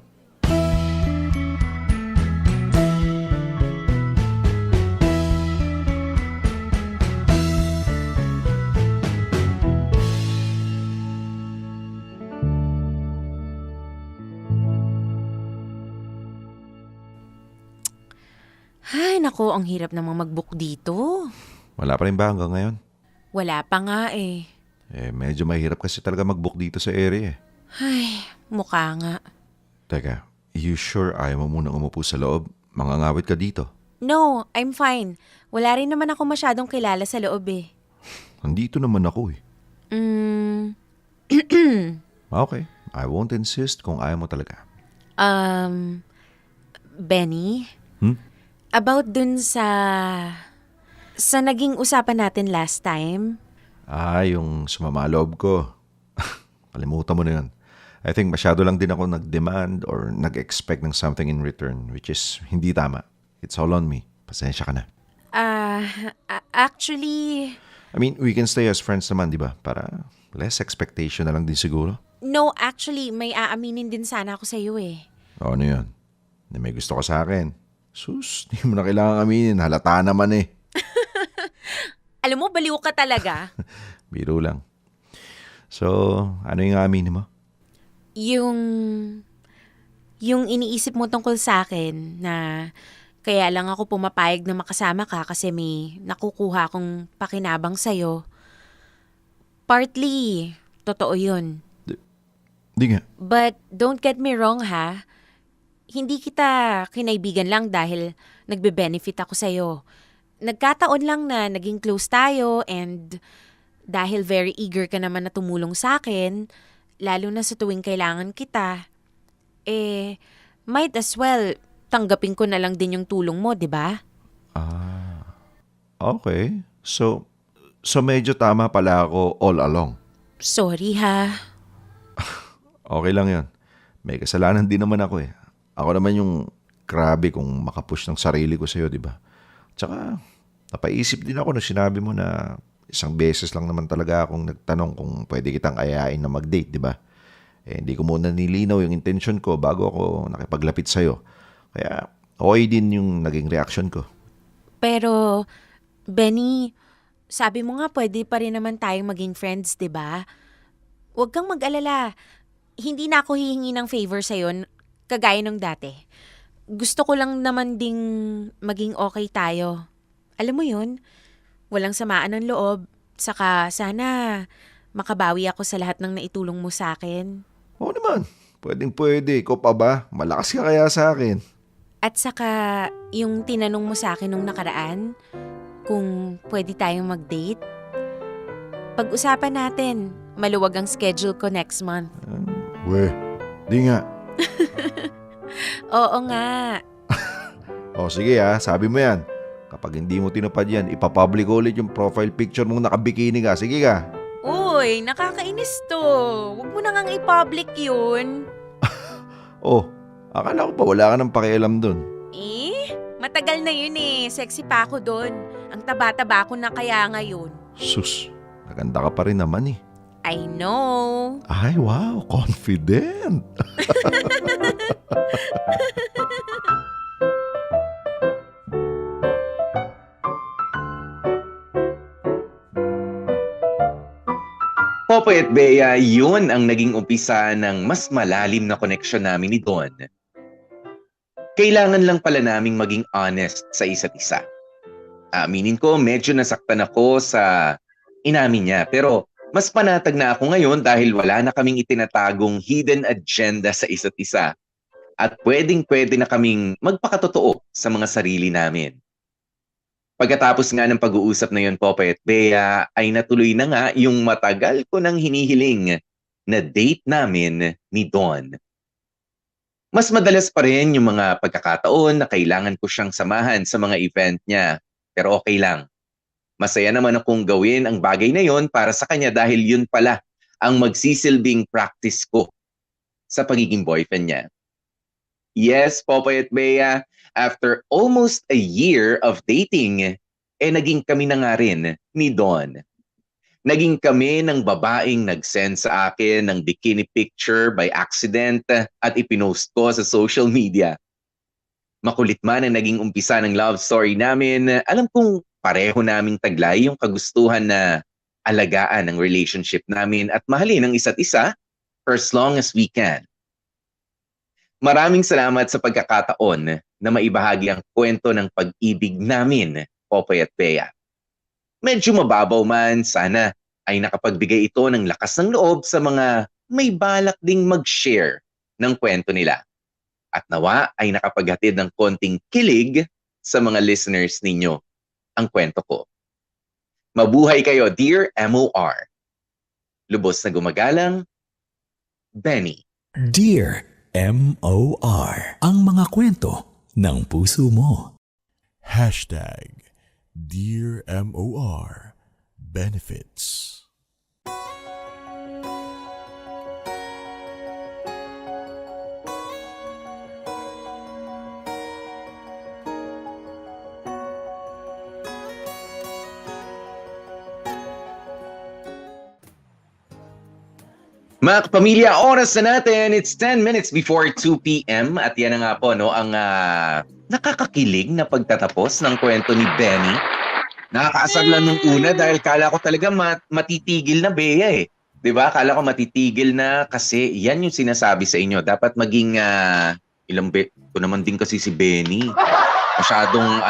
Ay, nako, ang hirap namang mag-book dito. Wala pa rin ba hanggang ngayon? Wala pa nga eh. Medyo mahirap kasi talaga mag-book dito sa area eh. Ay, mukha nga. Teka, you sure ayaw mo munang umupo sa loob? Mangangawit ka dito. No, I'm fine. Wala rin naman ako masyadong kilala sa loob eh. Nandito naman ako eh. Okay, I won't insist kung ayaw mo talaga. Benny? Hmm? About dun sa naging usapan natin last time. Yung sumama loob ko. Kalimutan mo na yun. I think masyado lang din ako nag-demand or nag-expect ng something in return, which is hindi tama. It's all on me. Pasensya ka na. Actually, I mean, we can stay as friends naman, di ba? Para less expectation na lang din siguro. no, actually, may aaminin din sana ako sa iyo eh. O, ano yun? Na may gusto ka sa akin. Sus, di mo na kailangan aminin. Halata naman eh. Alam mo, baliw ka talaga. Biro lang. So, ano yung aminin mo? Yung iniisip mo tungkol sa akin na kaya lang ako pumapayag na makasama ka kasi may nakukuha akong pakinabang sa'yo. Partly, totoo yun. Di nga. But don't get me wrong ha. Hindi kita kinaibigan lang dahil nagbe-benefit ako sa'yo. Nagkataon lang na naging close tayo and dahil very eager ka naman na tumulong sa akin, lalo na sa tuwing kailangan kita, might as well tanggapin ko na lang din yung tulong mo, di ba? Okay. So medyo tama pala ako all along. Sorry ha. Okay lang yun. May kasalanan din naman ako eh. Ako naman yung grabe kung makapush ng sarili ko sa'yo, di ba? Tsaka, napaisip din ako na sinabi mo na isang beses lang naman talaga akong nagtanong kung pwede kitang ayain na mag-date, di ba? Eh, hindi ko muna nilinaw yung intention ko bago ako nakipaglapit sa'yo. Kaya, okay din yung naging reaction ko. Pero, Benny, sabi mo nga pwede pa rin naman tayong maging friends, 'di ba? Huwag kang mag-alala. Hindi na ako hihingi ng favor sa'yo kagaya nung dati. Gusto ko lang naman ding maging okay tayo. Alam mo yun, walang samaan ng loob. Saka sana makabawi ako sa lahat ng naitulong mo sa akin. Oo naman, pwedeng-pwede. Ikaw pa ba? Malakas ka kaya sa akin. At saka yung tinanong mo sa akin nung nakaraan, kung pwede tayong mag-date. Pag-usapan natin, maluwag ang schedule ko next month. Weh, di nga. Oo nga. O sige sabi mo yan. Kapag hindi mo tinupad yan, ipapublic ulit yung profile picture mong nakabikini ka. Sige ka. Uy, nakakainis to. Huwag mo na ngang i-public yun. Oh, akala ko pa wala ka ng pakialam dun. Matagal na yun eh. Sexy pa ako doon. Ang taba-taba ko na kaya ngayon. Sus, maganda ka pa rin naman eh. I know. Ay, wow, confident. Popoy at Bea, yun ang naging umpisa ng mas malalim na koneksyon namin ni Don. Kailangan lang pala naming maging honest sa isa't isa. Aminin ko, medyo nasaktan ako sa inamin niya. Pero mas panatag na ako ngayon dahil wala na kaming itinatagong hidden agenda sa isa't isa. At pwedeng-pwede na kaming magpakatotoo sa mga sarili namin. Pagkatapos nga ng pag-uusap na yun, Popoy at Bea, ay natuloy na nga yung matagal ko nang hinihiling na date namin ni Don. Mas madalas pa rin yung mga pagkakataon na kailangan ko siyang samahan sa mga event niya. Pero okay lang. Masaya naman akong gawin ang bagay na yon para sa kanya dahil yun pala ang magsisilbing practice ko sa pagiging boyfriend niya. Yes, Popoy at Bea, after almost a year of dating, naging kami na nga rin ni Don. Naging kami ng babaeng nag-send sa akin ng bikini picture by accident at ipinost ko sa social media. Makulit man ang naging umpisa ng love story namin, alam kong pareho naming taglay yung kagustuhan na alagaan ang relationship namin at mahalin ang isa't isa for as long as we can. Maraming salamat sa pagkakataon na maibahagi ang kwento ng pag-ibig namin, Popoy at Bea. Medyo mababaw man, sana ay nakapagbigay ito ng lakas ng loob sa mga may balak ding mag-share ng kwento nila. At nawa ay nakapaghatid ng konting kilig sa mga listeners ninyo ang kwento ko. Mabuhay kayo, Dear MOR. Lubos na gumagalang, Benny. Dear MOR. Ang mga kwento ng puso mo. Dear MOR Benefits. Mga kapamilya, oras na natin. It's 10 minutes before 2 p.m. At yan na nga po, no, ang nakakakilig na pagtatapos ng kwento ni Benny. Nakakaasar lang nung una dahil kala ko talaga matitigil na, Bea eh. 'Di ba? Kala ko matitigil na kasi yan yung sinasabi sa inyo. Dapat maging ito naman din kasi si Benny. Masyadong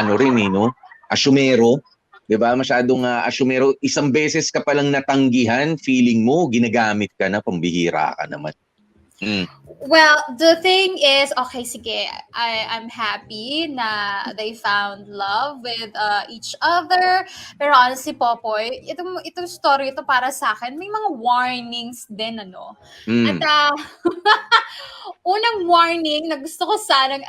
no? Asyumero. 'Di ba? Masyadong asyumero. Isang beses ka palang natanggihan, feeling mo ginagamit ka na, pambihira ka naman. Well, the thing is, okay, sige, I'm happy na they found love with each other. Pero honestly, Popoy, itong story ito para sa akin, may mga warnings din, ano? At unang warning na gusto ko sanang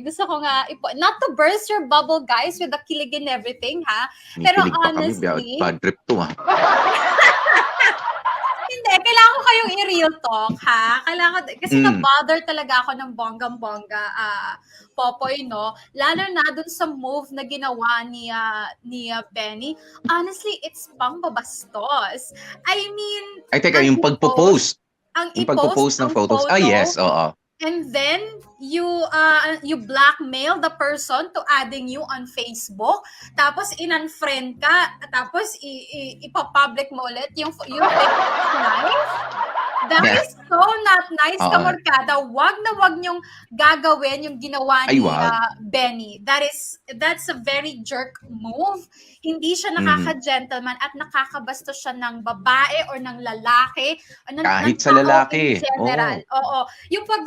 gusto ko nga, not to burst your bubble, guys, with the kilig and everything, ha? Pero Kilig pa honestly, kami, bad trip to ha. hindi, kailangan ko kayong i-real talk, ha? Kailangan, kasi na-bother talaga ako ng bonggang-bongga, Popoy, no? Lalo na dun sa move na ginawa ni Benny. Honestly, it's pambabastos. I mean, Ay, teka, ang yung pagpo-post. ang Yung i-post pagpo-post ng ang photos. photo, Yes, oo. and then you blackmail the person to adding you on Facebook, tapos in-unfriend ka, tapos ipapublic mo ulit yung Facebook live. That Yeah. is so not nice, Oo. kamorkada. Wag na wag niyong gagawin yung ginawa Ay, ni wag. Benny. That's a very jerk move. Hindi siya nakaka-gentleman at nakakabastos siya ng babae or ng lalaki o ng Kahit sa tao lalaki. in general. Oo. Yung pag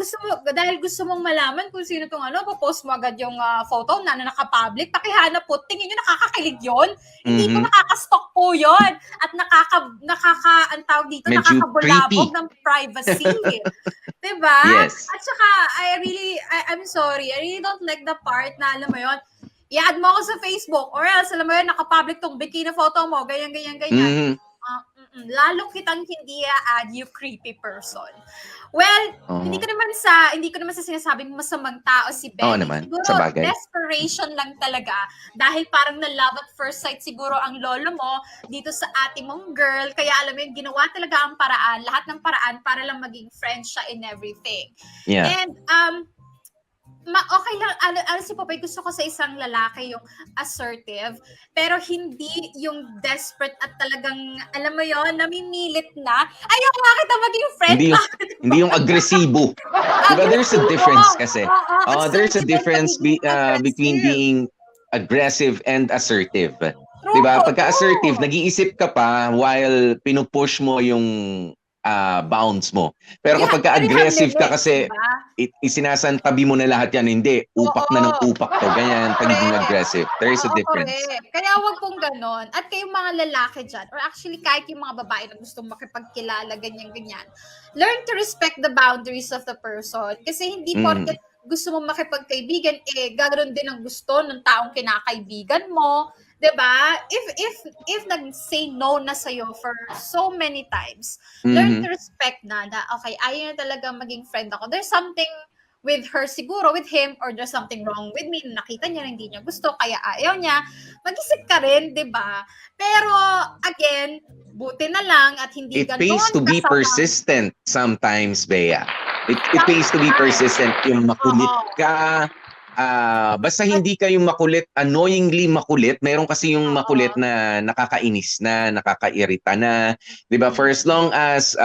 dahil gusto mong malaman kung sino tong post mo agad yung photo na naka-public, pakihanap po, tingin nyo nakakakilig yun? Hindi po nakaka-stalk po yun. At ang tawag dito, Medyo nakakabulabog creepy. ng privacy. Diba? Yes. At saka, I'm sorry, I really don't like the part na, alam mo yun, i-add mo ako sa Facebook or else, alam mo yun, nakapublic tong bikini photo mo, ganyan. Lalo kitang hindi i-add, you creepy person. Well, hindi ko naman sa sinasabing masamang tao si Benny. Oo naman, Siguro sa bagay. desperation lang talaga dahil parang na love at first sight siguro ang lolo mo dito sa ate mong girl. Kaya alam mo yun, ginawa talaga ang paraan, lahat ng paraan para lang maging friends siya in everything. Yeah. And okay lang, ano si Popeye, gusto ko sa isang lalaki yung assertive, pero hindi yung desperate at talagang, alam mo yon, namimilit na, ayaw nga kita maging friend. Hindi yung agresibo. Diba, there's a difference kasi. There's a difference between being aggressive and assertive. Diba? Pagka-assertive, nag-iisip ka pa while pinupush mo yung bounds mo. Pero kapag ka-aggressive ka kasi, isinasantabi mo na lahat yan, hindi, upak na ng upak to. Ganyan, pagiging aggressive. There is a difference. Correct. Kaya wag pong ganon. At kayong mga lalaki dyan, or actually kahit yung mga babae na gustong makipagkilala, ganyan-ganyan, learn to respect the boundaries of the person. Kasi hindi porket gusto mo makipagkaibigan, gagawin din ang gusto ng taong kinakaibigan mo. 'Di ba? If nag-say no na sa'yo for so many times, learn to respect na okay, ayaw na talaga maging friend ako. There's something with her siguro, with him, or there's something wrong with me. Nakita niya, hindi niya gusto, kaya ayaw niya. Mag-isip ka rin, 'di ba? Pero again, buti na lang at hindi It ganon pays to be kasama. persistent sometimes, Bea. It pays to be persistent. Yung makulit ka, basta hindi ka yung makulit, annoyingly makulit. Meron kasi yung makulit na nakakainis na, nakakairita na. 'Di ba? For as long as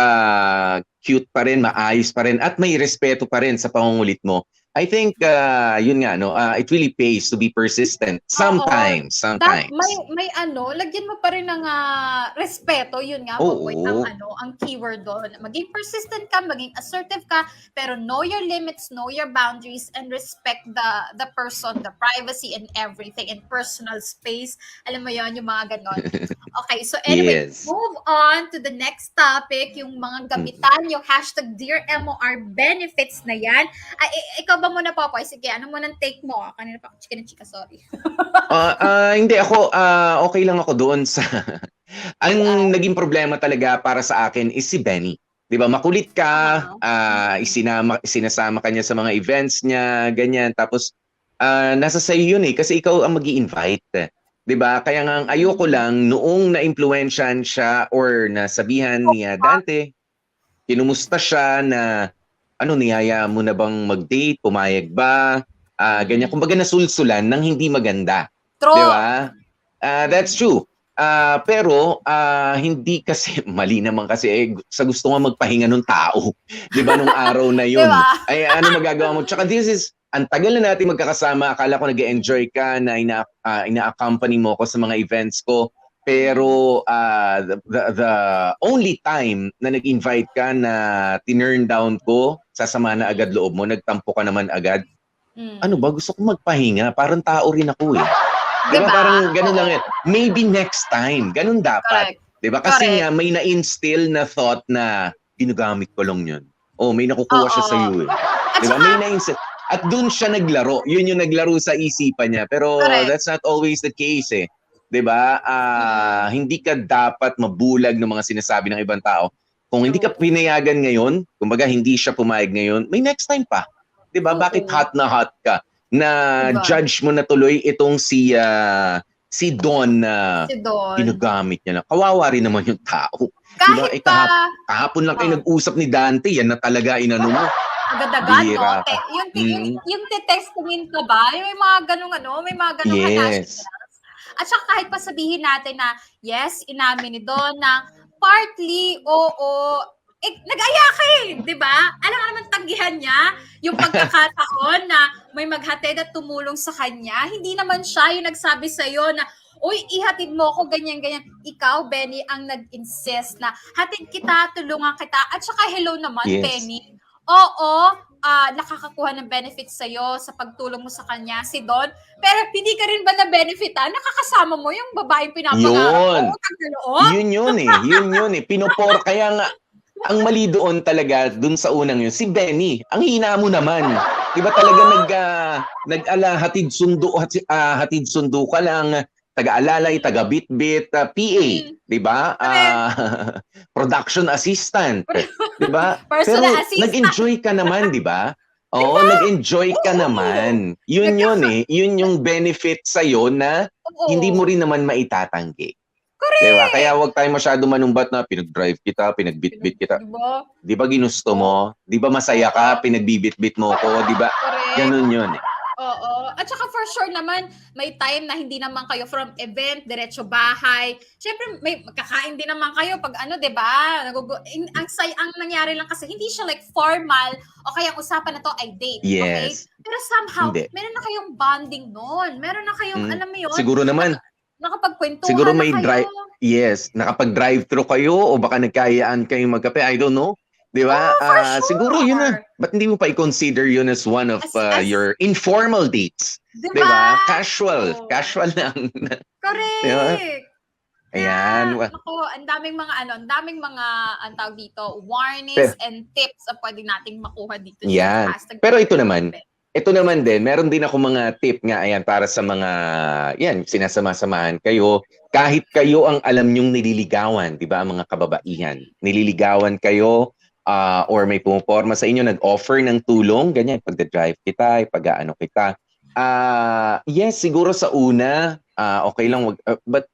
cute pa rin, maayos pa rin, at may respeto pa rin sa pangungulit mo, I think, yun nga, no, it really pays to be persistent. Sometimes. May lagyan mo pa rin ng respeto, yun nga, Oo. Popoy, ang keyword doon. Maging persistent ka, maging assertive ka, pero know your limits, know your boundaries, and respect the person, the privacy and everything, and personal space. Alam mo yon, yung mga ganon. Okay, so anyway, Yes. move on to the next topic, yung mga gamitan, yung hashtag Dear MOR benefits na yan. Ikaw ba muna, Popoy? Sige, ano muna take mo? Kanina pa, chika, sorry. Hindi ako, okay lang ako doon sa... Ang naging problema talaga para sa akin is si Benny. 'Di ba? Makulit ka, sinasama ka niya sa mga events niya, ganyan. Tapos, nasa sa'yo yun kasi ikaw ang mag-i-invite. 'Di ba? Kaya nga, ayoko lang, noong na-influensyan siya or nasabihan niya Dante, kinumusta siya na, niyaya mo na bang mag-date? Pumayag ba? Ganyan. Kumbaga nasulsulan ng hindi maganda. True. Di ba? That's true. Pero hindi kasi, mali naman kasi sa gusto nga magpahinga ng tao. Di ba nung araw na yun? Diba? Ay ano magagawa mo? Tsaka ang tagal na natin magkakasama. Akala ko nag-enjoy ka na ina-accompany mo ko sa mga events ko. Pero the only time na nag-invite ka na tinurn down ko, sasama na agad loob mo, nagtampo ka naman agad. Ano ba? Gusto ko magpahinga. Parang tao rin ako eh. Diba? Parang ganun lang yan. Maybe next time. Ganun dapat. Correct. Diba? Kasi Correct. nga may na-instill na thought na ginagamit ko lang yun. May nakukuha siya sa iyo eh. Diba? May na-instill. At dun siya naglaro. Yun yung naglaro sa isipan niya. Pero Correct. that's not always the case eh. 'Di ba? Hindi ka dapat mabulag ng mga sinasabi ng ibang tao. Kung hindi ka pinayagan ngayon, kumbaga hindi siya pumayag ngayon, may next time pa. 'Di ba? Oo. Bakit hot na hot ka? Na Diba? judge mo na tuloy itong si Don na Si Don. ginagamit niya na. Kawawa rin naman yung tao. Kahit Diba? pa, Kahapon lang kayo Oh. nag-usap ni Dante, yan na talaga inano mo. agad-agad, Bihira no? ka. Yung te-textingin ka ba? Yung may mga ganung may mga ganung Yes. At saka kahit pa sabihin natin na, yes, inamin ni Don na partly, oo, nag-aya ka di ba? Alam mo naman tanggihan niya yung pagkakataon na may maghatid at tumulong sa kanya. Hindi naman siya yung nagsabi sa'yo na, uy, ihatid mo ako, ganyan-ganyan. Ikaw, Benny, ang nag-insist na hatid kita, tulungan kita. At saka hello naman, Yes. Benny. Oo, nakakakuha ng benefits sa'yo sa pagtulong mo sa kanya, si Don. Pero hindi ka rin ba na-benefita? Nakakasama mo yung babaeng pinapangarap Yun. mo, utang na loob? Yun yun eh. Pinupor. Kaya nga, ang mali doon talaga, dun sa unang yun, si Benny, ang hina mo naman. Di ba talaga hatid sundo ka lang, taga-alalay, taga-bit-bit, PA, di ba? Production assistant, di ba? Pero Personal assistant. nag-enjoy ka naman, di ba? Oo, nag-enjoy ka naman. Yun yun eh. Yun yung benefit sa'yo na Oo. hindi mo rin naman maitatanggi. Correct. Diba? Kaya huwag tayo masyado manumbat na pinag-drive kita, pinag-bit-bit kita. Diba? Di ba ginusto mo? Di ba masaya ka, pinagbibit-bit mo ko? Di ba? Correct. Ganun yun eh. Oo. At saka for sure naman, may time na hindi naman kayo from event, diretso bahay. Siyempre, may magkakain din naman kayo pag di ba? Ang nangyari lang kasi, hindi siya like formal o kaya ang usapan na to ay date. Yes. Okay? Pero somehow, Hindi. meron na kayong bonding noon. Meron na kayong, alam mo yun, Siguro naman, nakapagkwentuhan siguro na may kayo. yes, nakapag-drive-thru kayo o baka nagkayaan kayong magkape, I don't know. Di ba? for sure. Siguro yun na. Ba't hindi mo pa i-consider yun as one of As- your informal dates? Diba? Di ba? Casual. Oo. Casual lang. Correct. Diba? Ayan. Ako, ang daming mga, ang tawag dito, warnings and tips na pwede nating makuha dito. Yan. sa hashtag. Pero ito naman din, meron din ako mga tip nga, ayan, para sa mga, yan, sinasama-samahan kayo. Kahit kayo ang alam nyong nililigawan, di ba, ang mga kababaihan. Nililigawan kayo, or may pumuporma sa inyo, nag-offer ng tulong, ganyan, pagda-drive kita, pag-ano kita. Yes, siguro sa una, okay lang, but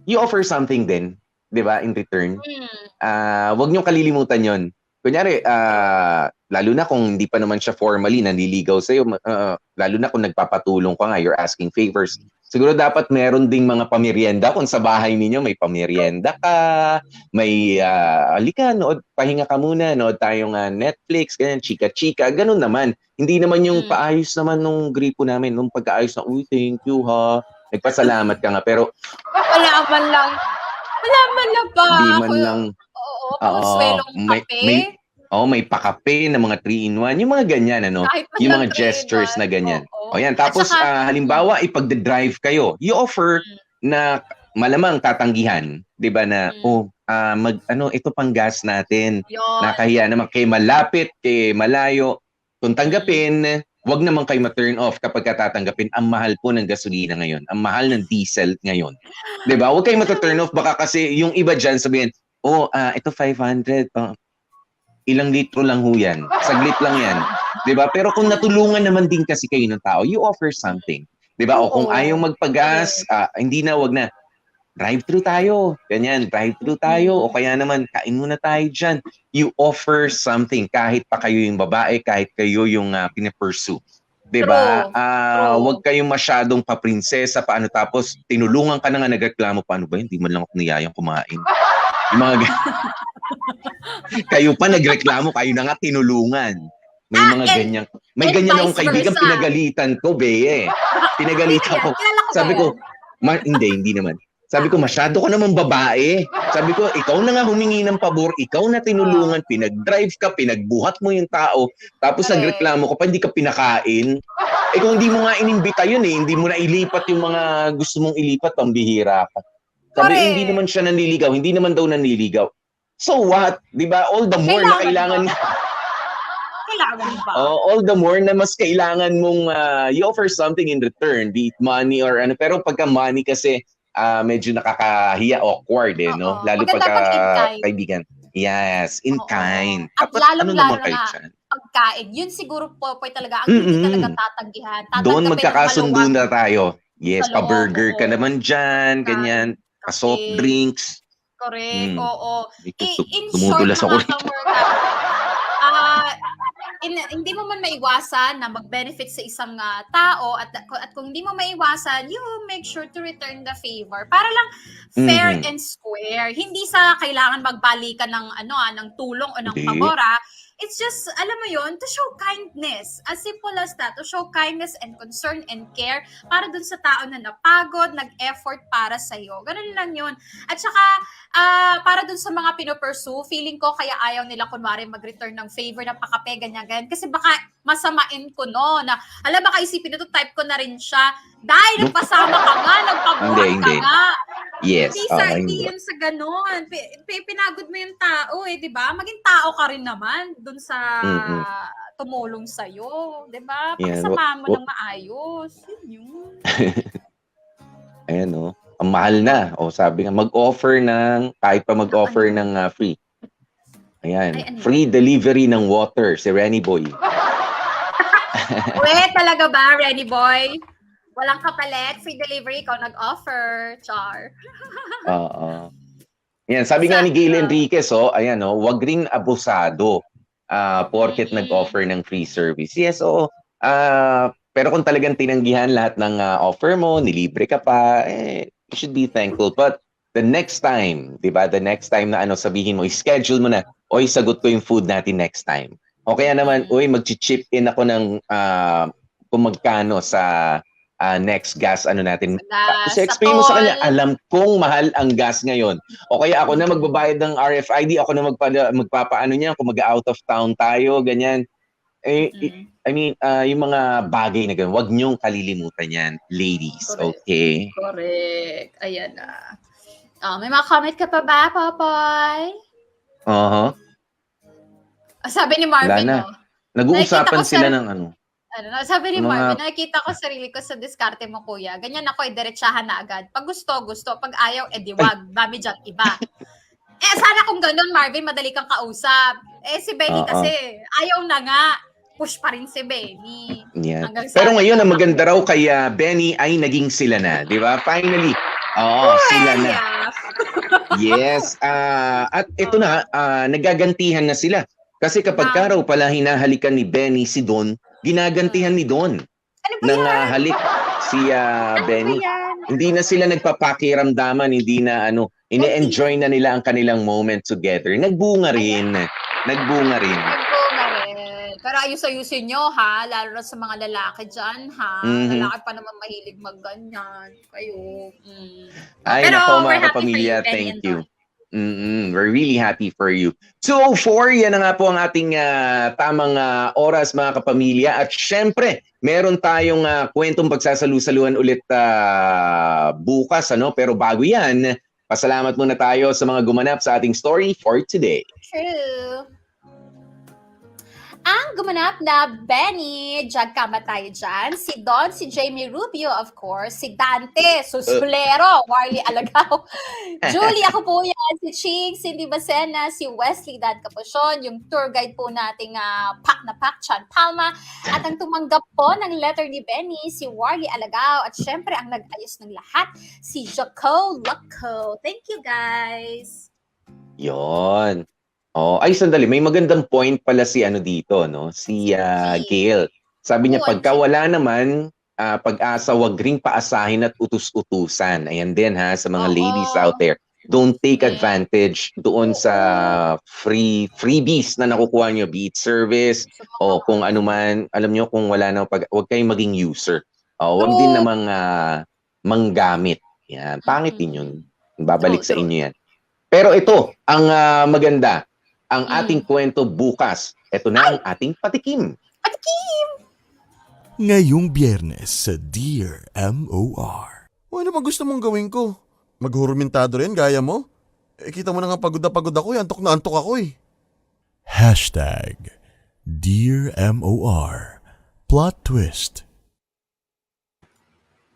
you offer something din, di ba, in return. Wag niyong kalilimutan yon. Kunyari, lalo na kung hindi pa naman siya formally nanliligaw sa'yo, lalo na kung nagpapatulong ka nga, you're asking favors. Siguro dapat meron ding mga pamerienda. Kung sa bahay ninyo may pamerienda ka, may halika, pahinga ka muna, nood tayong Netflix, ganyan, chika-chika, ganun naman. Hindi naman yung paayos naman nung gripo namin, nung pagkaayos na, uy, thank you ha, nagpasalamat ka nga, pero Wala man lang ba? di man lang, Oo, pang-swelong kape. may pakape na mga 3-in-1, yung mga ganyan, Kahit man yung lang mga gestures 3-in-1. na ganyan. Oo. O yan, tapos At saka, halimbawa, ipagda-drive kayo, you offer na malamang tatanggihan, 'di ba na ito pang gas natin. yun. Nakahiya naman kay malapit, kay malayo. Kung tanggapin, wag naman kayo ma-turn off kapag tatanggapin. Ang mahal po ng gasolina ngayon. Ang mahal ng diesel ngayon. 'Di ba? Wag kayong ma-turn off baka kasi yung iba diyan sabihin, ito 500 ilang litro lang ho yan. Saglit lang yan. 'Di ba? Pero kung natulungan naman din kasi kayo ng tao, you offer something. 'Di ba? O kung Oo. ayaw magpagas, hindi na, wag na. Drive-thru tayo. Ganyan, drive-thru tayo. O kaya naman, kain muna tayo dyan. You offer something. Kahit pa kayo yung babae, kahit kayo yung pinapursue. 'Di ba? True. Wag kayong masyadong paprinsesa, paano tapos tinulungan ka na nga, nagreklamo, paano ba? Hindi man lang ako niyayang kumain. Yung mga kayo pa nagreklamo, kayo na nga tinulungan. May mga and- ganyan. May and ganyan akong vice kaibigan, versa. pinagalitan ko, Beye. Pinagalitan ko. Kilala ko Sabi ba ko, yan? hindi naman. Sabi ko, masyado ka naman babae. Sabi ko, ikaw na nga humingi ng pabor, ikaw na tinulungan, pinag-drive ka, pinagbuhat mo yung tao, tapos Correct. nagreklamo ka pa, hindi ka pinakain. Kung hindi mo nga inimbita yun hindi mo na ilipat yung mga gusto mong ilipat, pambihira ka. Sabi, Correct. hindi naman siya nanliligaw, hindi naman daw nanliligaw. So what? Di ba? All the more na kailangan Kailangan ba? all the more na mas kailangan mong you offer something in return, be it money or ano. Pero pagka money kasi, medyo nakakahiya, awkward no? Oo. Lalo Maganda pagka pag in kind. kaibigan. Yes, in Oo. kind. At Dapat ano lalong-lalo naman kayo na dyan? pagkain. Yun siguro, Popoy, talaga ang hindi talaga Mm. tatanggihan. Doon Tatanggapin ng magkakasundo maluwag na tayo. sa Yes, loob, pa-burger ka oo. naman dyan, Yan, ganyan. Pa-soft kape. drinks. Correct, oo. Ito, In short, dumudulas ako mga rito. kamorga, ah, hindi mo man maiwasan na mag-benefit sa isang tao at kung hindi mo maiwasan, you make sure to return the favor para lang fair Mhm. and square. Hindi sa kailangan magbalikan ng ng tulong o ng Hindi. pabor. It's just, alam mo yon, to show kindness. As simple as that, to show kindness and concern and care para dun sa tao na napagod, nag-effort para sa'yo. Ganun lang yun. At saka, para dun sa mga pinopursue, feeling ko kaya ayaw nila kunwari mag-return ng favor na pakape, ganyan. Kasi baka masamain ko no, na, baka isipin nito, type ko na rin siya. Dahil nagpasama ka nga, nagpabuhat ka Hindi. nga. Yes. Hindi yun sa ganon. Pinagod mo yung tao di ba? Maging tao ka rin naman dun sa Mm-mm. tumulong sa'yo, di ba? Yan. Pagsama mo ng maayos. Yun yun. Ayan, no? Ang mahal na. O, sabi nga, kahit pa mag-offer ng free. Ayan. Ay, ano Free delivery ng water, si Renny Boy. Uwe, talaga ba, Renny Boy? Walang kapalit, free delivery, ikaw nag-offer, char. Oo. Yan, sabi nga ni Gail Enriquez, ayan, wag ring abusado porket nag-offer ng free service. Yes, oo. Pero kung talagang tinanggihan lahat ng offer mo, nilibre ka pa, you should be thankful. But the next time, di ba, the next time na sabihin mo, schedule mo na, sagot ko yung food natin next time. O kaya naman, mag-chip in ako ng kung magkano sa next gas natin. Kasi explain mo sa kanya, alam kong mahal ang gas ngayon. O kaya ako na magbabayad ng RFID, ako na magpapaano niya kung mag-out of town tayo, ganyan. I mean, yung mga bagay na ganyan, wag niyong kalilimutan yan, ladies. Correct. Okay? Correct. Ayan na. May mga comment ka pa ba, Popoy? Sabi ni Marvin, Wala na. Nag-uusapan Nakikita ko sila sa- ng sabi ni Mga- Marvin, nakikita ko sarili ko sa diskarte mo, kuya. Ganyan ako, diretsahan na agad. Pag gusto. Pag ayaw, di wag. Dami dyan, iba. Sana kung ganun, Marvin, madali kang kausap. Si Benny Oo. kasi, ayaw na nga. Push pa rin si Benny. Yan. Hanggang sa- Pero ngayon, ang maganda raw kay Benny ay naging sila na. Di ba? Finally. Oo, sila na. Yes. At ito na, nagagantihan na sila. Kasi kapag ka raw pala hinahalikan ni Benny si Don, ginagantihan ni Don Ano ba ng yan? halik si Benny. Ano ba yan? Hindi na sila nagpapakiramdaman, hindi na ine-enjoy na nila ang kanilang moment together. Nagbunga rin. Nagbunga rin. Pero ayus-ayusin nyo, ha? Lalo na sa mga lalaki dyan, ha? Mhm. Lalaki pa naman mahilig magganyan. Kayo. Ay, Pero nako we're mga happy kapamilya, for you, Benny thank and you. Don. We're really happy for you. 2:04, yan na nga po ang ating tamang oras mga kapamilya. At syempre, meron tayong kwentong pagsasalu-saluhan ulit bukas. Pero bago yan, pasalamat muna tayo sa mga gumanap sa ating story for today. True. Ang gumanap na Benny, diyan kamatay dyan. Si Don, si Jamie Rubio, of course. Si Dante, Susulero, Warley Alagaw. Julie, ako po yan. Si Ching, Cindy Bacena, si Wesley Dan Capuchon, yung tour guide po nating Pak na Pak, Chan Palma. At ang tumanggap po ng letter ni Benny, si Warley Alagaw. At syempre, ang nag-ayos ng lahat, si Jaco Loco. Thank you, guys. Yon. Ay sandali, may magandang point pala si dito, no? Si Gail. Sabi niya, pagka wala naman pag-asa, wag ring paasahin at utus-utusan. Ayan din sa mga ladies out there. Don't take advantage doon sa freebies na nakukuha nyo, be it service o kung ano man. Alam nyo, kung wala na, wag kayong maging user. Wag din namang manggamit. Yan, pangit din yun. Babalik sa inyo yan. Pero ito, ang maganda, ang ating kwento bukas. Ito na ang ating patikim. Ngayong Biyernes sa Dear MOR. Ano ba gusto mong gawin ko? Maghurumentado rin, gaya mo? Kita mo na nga pagod na pagod ako, antok na antok ako . Hashtag Dear MOR. Plot twist.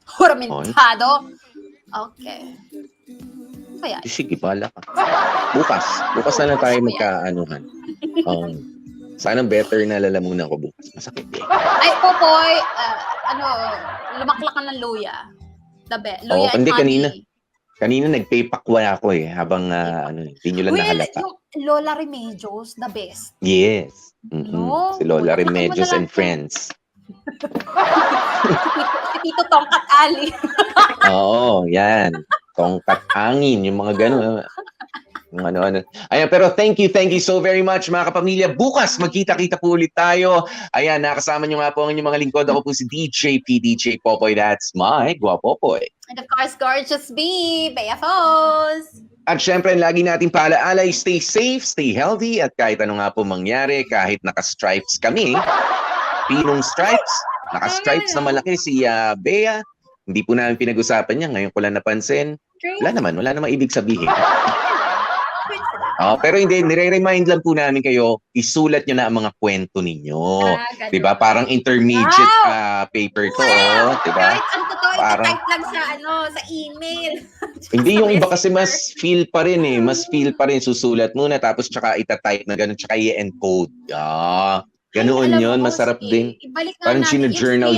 Huramentado. Okay. Kaya, Sige, bahala ka. Bukas na lang tayo magkaanuhan. Sana better na lalamunan ko bukas. Masakit eh. ay, Popoy, lumaklakan ng luya. Luya and hindi, honey. Kanina nagpay-pakwa ako eh, habang hindi nyo lang nahalata. Yung Lola Remedios, the best. Yes. No, Si Lola laki mo Remedios na and lang. Friends. Si Tito Tongkat Ali. Oo, yan. Tongkat angin, yung mga gano'n. Yung ano-ano. Ayan, pero thank you so very much mga kapamilya. Bukas, magkita-kita po ulit tayo. Ayan, nakasama nyo nga po ang inyong mga lingkod. Ako po si DJ P. DJ Popoy. That's my Guapopoy. And of course, gorgeous B, Bea Fos. At syempre, lagi natin paalaalay, stay safe, stay healthy, at kahit ano nga po mangyari, kahit naka-stripes kami, pinong stripes, naka-stripes na malaki si Bea, hindi po namin pinag-usapan niya, ngayon ko lang napansin, wala naman ibig sabihin. Pero hindi, nire-remind lang po namin kayo, isulat nyo na ang mga kwento ninyo. Ganun. Diba? Parang intermediate paper to, diba? Kahit ano to, Parang- ita-type lang sa email. Hindi, yung iba kasi mas feel pa rin eh. Mas feel pa rin. Susulat muna tapos tsaka ita-type na gano'n tsaka i-encode. Ganoon Alam yun. mo, Masarap sige, din. Ibalik nga Parang natin yung journal.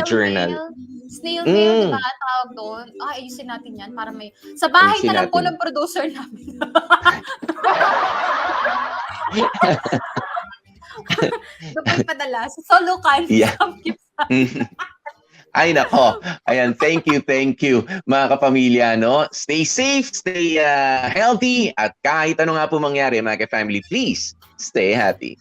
Snail mail, diba? Tawag doon. Ayusin natin yan para may... Sa bahay Ayusin na lang po natin. ng producer namin. Doon po ipadala. Sa Solucan. Yeah. Ay nako. Ayan, thank you. Mga kapamilya, no? Stay safe, stay healthy, at kahit ano nga po mangyari, mga ka-family, please, stay happy.